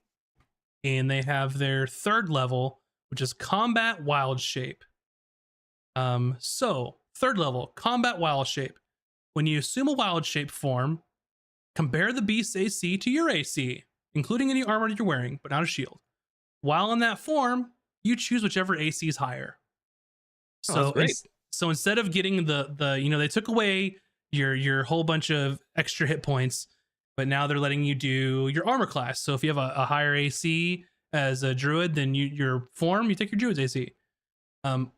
they have their third level, which is Combat Wild Shape. So third level, Combat Wild Shape. When you assume a Wild Shape form, compare the beast's AC to your AC, including any armor you're wearing, but not a shield. While in that form, you choose whichever AC is higher. So, so instead of getting the they took away your whole bunch of extra hit points, but now they're letting you do your armor class. So if you have a higher AC as a druid, then your form, you take your druid's AC.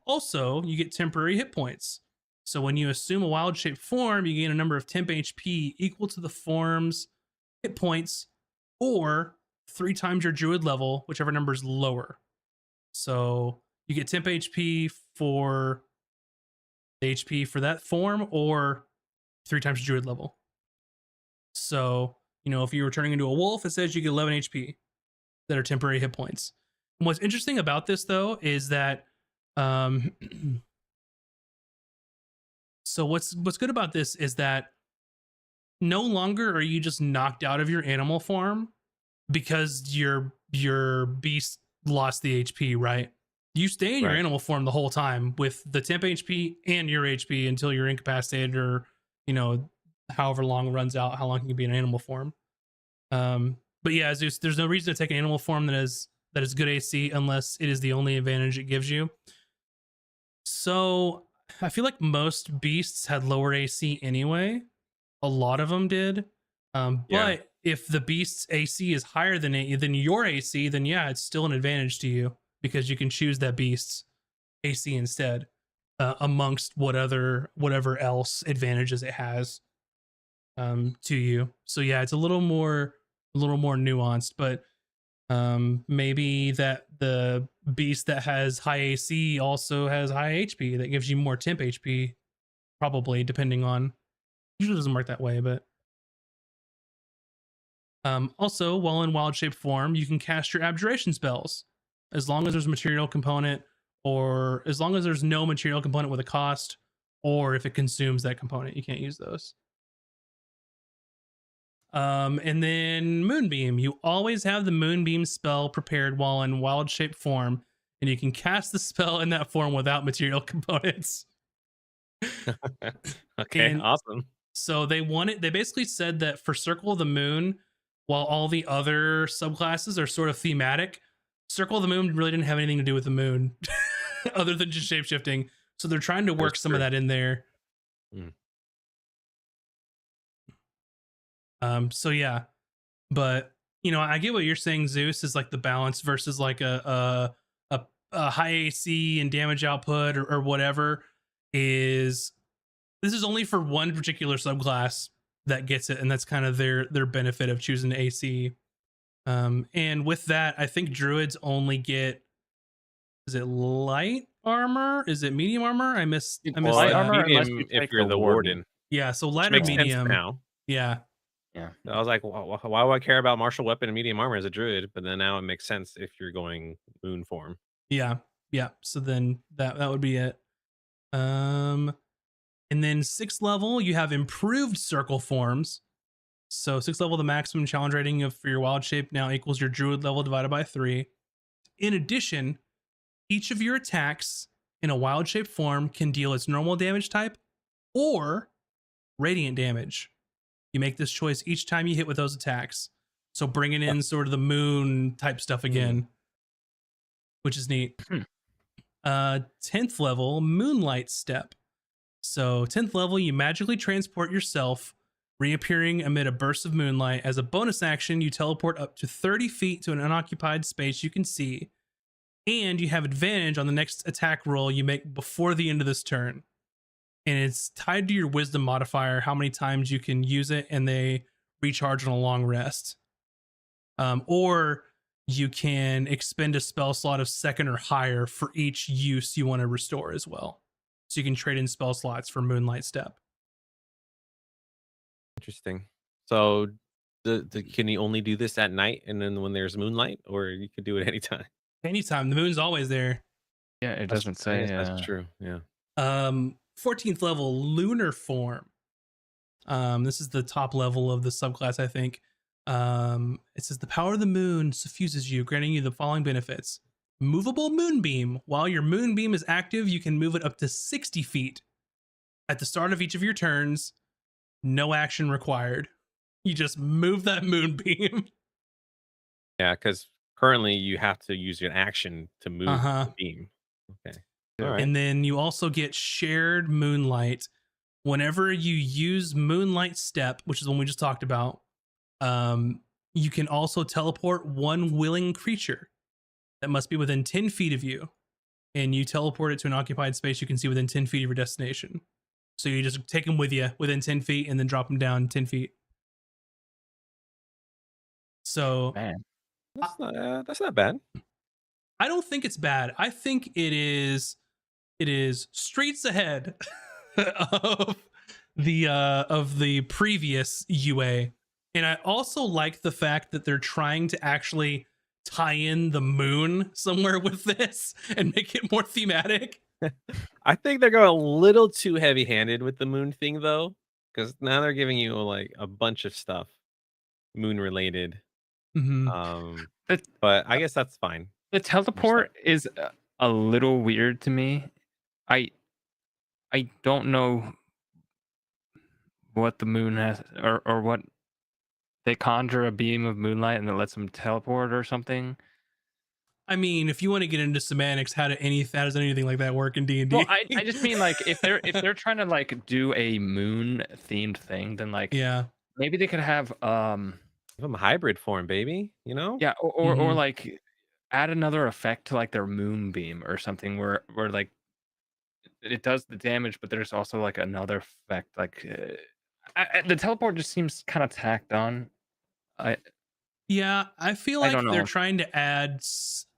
Also, you get temporary hit points. So when you assume a wild shape form, you gain a number of temp HP equal to the form's hit points, or 3 times your druid level, whichever number is lower. So you get temp HP for the HP for that form, or 3 times your druid level. So, if you were turning into a wolf, it says you get 11 HP that are temporary hit points. And what's interesting about this, though, is that so what's good about this is that no longer are you just knocked out of your animal form because your beast lost the HP, right? You stay in your animal form the whole time with the temp HP and your HP until you're incapacitated, or however long it runs out, how long you can be in animal form. But yeah, there's no reason to take an animal form that is good AC unless it is the only advantage it gives you. So I feel like most beasts had lower AC anyway. A lot of them did. But if the beast's AC is higher than your AC, then yeah, it's still an advantage to you because you can choose that beast's AC instead, amongst whatever else advantages it has to you. So yeah, it's a little more nuanced, but maybe that the beast that has high AC also has high HP that gives you more temp HP, probably, depending on. Usually doesn't work that way, but also, while in wild shape form, you can cast your abjuration spells as long as there's a material component, or as long as there's no material component with a cost, or if it consumes that component, you can't use those. And then Moonbeam. You always have the Moonbeam spell prepared while in wild shape form, and you can cast the spell in that form without material components. Okay, awesome. So they basically said that for Circle of the Moon, while all the other subclasses are sort of thematic, Circle of the Moon really didn't have anything to do with the moon other than just shapeshifting. So they're trying to work some of that in there. So yeah, but I get what you're saying. Zeus is like the balance versus like a high AC and damage output or whatever. Is this is only for one particular subclass that gets it, and that's kind of their benefit of choosing AC. And with that, I think druids only get, is it light armor? Is it medium armor? I missed Light that. armor unless medium you if take you're the the warden. Yeah, so Which light or makes sense medium. now. Yeah. Yeah. I was like, why would I care about martial weapon and medium armor as a druid? But then now it makes sense if you're going moon form. Yeah. Yeah. So then that would be it. And then 6th level, you have improved circle forms. So 6th level, the maximum challenge rating for your wild shape now equals your druid level divided by 3. In addition, each of your attacks in a wild shape form can deal its normal damage type or radiant damage. You make this choice each time you hit with those attacks. So bringing in sort of the moon type stuff again, which is neat. 10th level, Moonlight Step. So 10th level, you magically transport yourself, reappearing amid a burst of moonlight. As a bonus action, you teleport up to 30 feet to an unoccupied space you can see, and you have advantage on the next attack roll you make before the end of this turn. And it's tied to your wisdom modifier, how many times you can use it, and they recharge on a long rest. Or you can expend a spell slot of 2nd or higher for each use you want to restore as well. So you can trade in spell slots for Moonlight Step. Interesting. So can you only do this at night and then when there's moonlight, or you could do it anytime? Anytime. The moon's always there. Yeah, it doesn't say. That's true. Yeah. 14th level, Lunar Form. This is the top level of the subclass, I think. It says the power of the moon suffuses you, granting you the following benefits. Movable moonbeam. While your moonbeam is active, you can move it up to 60 feet. At the start of each of your turns, no action required. You just move that moonbeam. Yeah, because currently you have to use your action to move the beam. Okay. All right. And then you also get shared moonlight. Whenever you use Moonlight Step, which is the one we just talked about, you can also teleport one willing creature that must be within 10 feet of you, and you teleport it to an occupied space you can see within 10 feet of your destination. So you just take them with you within 10 feet and then drop them down 10 feet. So Man, that's not bad. I don't think it's bad. I think it is streets ahead of the previous UA. And I also like the fact that they're trying to actually tie in the moon somewhere with this and make it more thematic. I think they're going a little too heavy-handed with the moon thing, though, because now they're giving you like a bunch of stuff moon related. But I guess that's fine. The teleport is a little weird to me. I don't know what the moon has, or what they conjure a beam of moonlight and it lets them teleport or something. I mean, if you want to get into semantics, how does anything like that work in D&D? Well, I just mean like if they're trying to like do a moon themed thing, then like maybe they could have Give them a hybrid form, baby. You know? Yeah, or like add another effect to like their moonbeam or something where like it does the damage, but there's also like another effect. Like the teleport just seems kind of tacked on. I feel like they're trying to add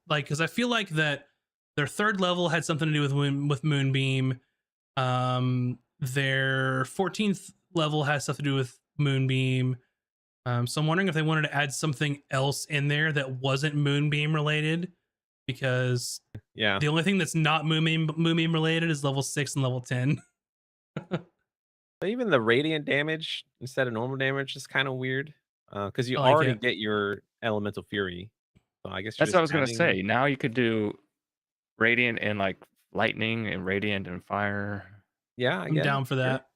because I feel like that their 3rd level had something to do with Moonbeam. Their 14th level has stuff to do with Moonbeam. So I'm wondering if they wanted to add something else in there that wasn't Moonbeam related, because the only thing that's not Moonbeam related is level 6 and level 10. Even the radiant damage instead of normal damage is kind of weird, because you like already it. get your elemental fury. So I guess that's what I was gonna say. Now you could do radiant and like lightning and radiant and fire. Yeah, I'm down for that.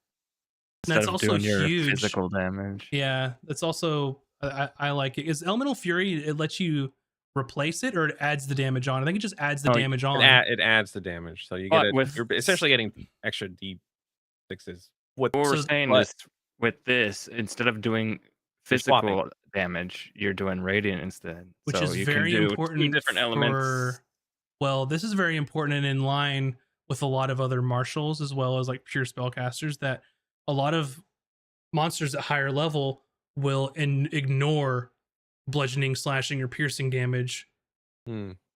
That's also huge. Physical damage. Yeah, that's also I like it. Is elemental fury, it lets you replace it, or it adds the damage on? I think it just adds the damage on. It adds the damage, so you get you're essentially getting extra D6s. What we're saying is with this, instead of doing swapping. physical damage, you're doing radiant instead. which So is you can very do 2 important different elements. for. Well, this is very important and in line with a lot of other martials as well as like pure spellcasters, that a lot of monsters at higher level will ignore bludgeoning, slashing, or piercing damage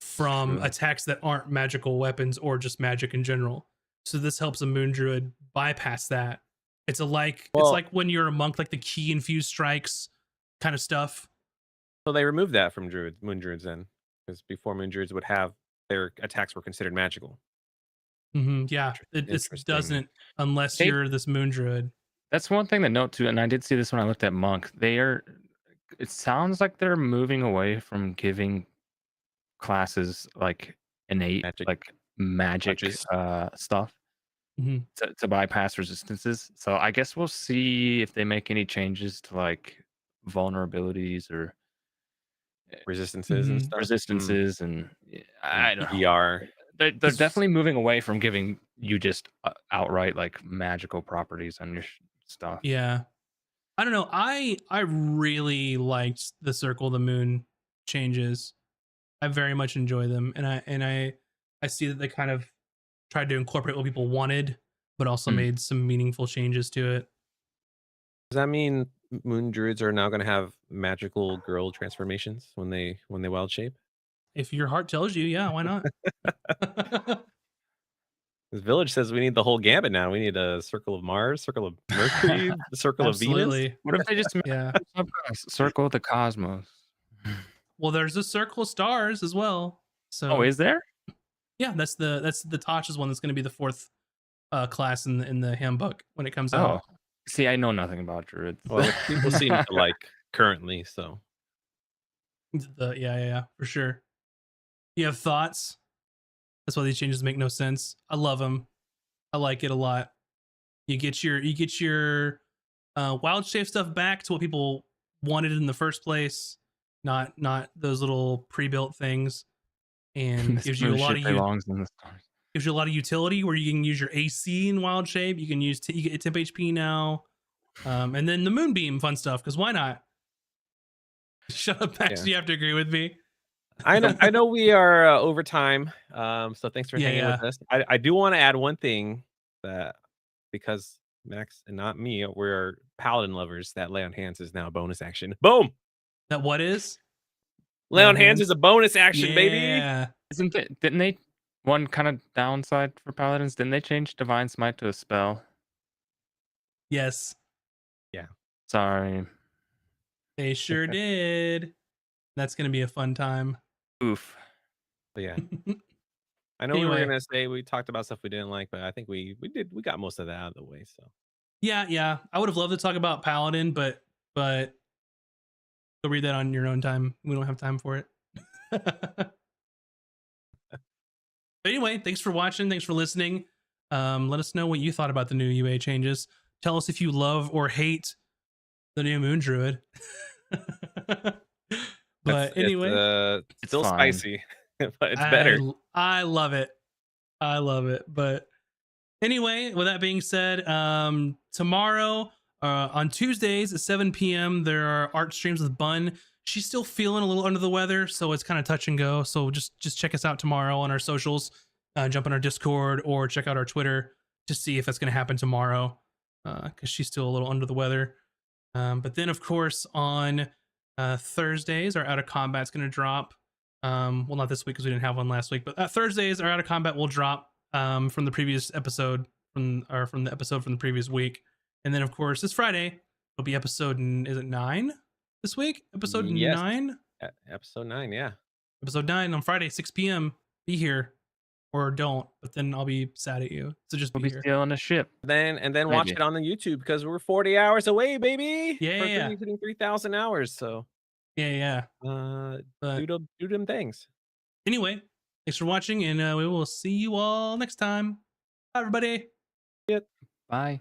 from True. attacks that aren't magical weapons or just magic in general. So this helps a moon druid bypass that. It's it's Well, like when you're a monk, like the key infused strikes kind of stuff. so they removed that from moon druids then, because before moon druids would have their attacks were considered magical. Yeah, this Interesting. doesn't unless They- you're this moon druid. That's one thing to note too, and I did see this when I looked at Monk. It sounds like they're moving away from giving classes like innate magic touches. stuff Mhm. to bypass resistances. So I guess we'll see if they make any changes to like vulnerabilities or Resistances and Mhm. stuff. resistances, and I don't know. ER. They're definitely moving away from giving you just outright like magical properties on your stuff. Yeah. I don't know. I really liked the Circle of the Moon changes. I very much enjoy them, and I see that they kind of tried to incorporate what people wanted, but also made some meaningful changes to it. Does that mean moon druids are now going to have magical girl transformations when they wild shape? If your heart tells you, yeah, why not? This village says we need the whole gambit now. We need a circle of Mars, circle of Mercury, the circle of Venus. Absolutely. What if they just Yeah. circle of the cosmos? Well, there's a circle of stars as well. So Oh, is there? yeah, that's the Tasha's one. That's going to be the fourth class in the handbook when it comes out. Oh, see, I know nothing about druids. Well, people seem to like currently. So Yeah, for sure. You have thoughts? That's why these changes make no sense. I love them. I like it a lot. You get your wild shape stuff back to what people wanted in the first place, not those little pre-built things, and This gives you a moon lot shit of belongs in the stars. gives you a lot of utility where you can use your AC in wild shape. You can use you get temp HP now, and then the moonbeam fun stuff. Because why not? Shut up, Max. Yeah. You have to agree with me. I know we are over time. So thanks for hanging with us. I do want to add one thing that because Max and not me, we're paladin lovers. That lay on hands is now a bonus action. Boom! That what is? Lay on hands is a bonus action, baby. Yeah. Didn't they one kind of downside for paladins? Didn't they change divine smite to a spell? Yes. Yeah. Sorry. They sure did. That's gonna be a fun time. Oof. But yeah. I know we were Anyway. gonna say we talked about stuff we didn't like, but I think we got most of that out of the way. So Yeah. I would have loved to talk about Paladin, but go read that on your own time. We don't have time for it. But anyway, thanks for watching. Thanks for listening. Let us know what you thought about the new UA changes. Tell us if you love or hate the new Moon Druid. But anyway, it's still fine. spicy, but it's better. I love it. I love it. But anyway, with that being said, tomorrow on Tuesdays at 7 p.m. there are art streams with Bun. She's still feeling a little under the weather, so it's kind of touch and go. So just check us out tomorrow on our socials. Jump on our Discord or check out our Twitter to see if that's going to happen tomorrow, because she's still a little under the weather. But then, of course, on Thursdays, our Out of Combat's going to drop. Well, not this week because we didn't have one last week, but Thursdays, our Out of Combat will drop from the previous episode, from the episode from the previous week. And then, of course, this Friday will be episode, is it 9 this week? Episode 9? Episode 9, yeah. Episode 9 on Friday, 6 p.m. Be here. Or don't, but then I'll be sad at you. So just We'll be be here. stealing a ship. Then watch Maybe. it on the YouTube because we're 40 hours away, baby. Yeah. Hitting 3,000 hours. So Yeah. But do them things. anyway, thanks for watching, and we will see you all next time. Bye, everybody. Bye.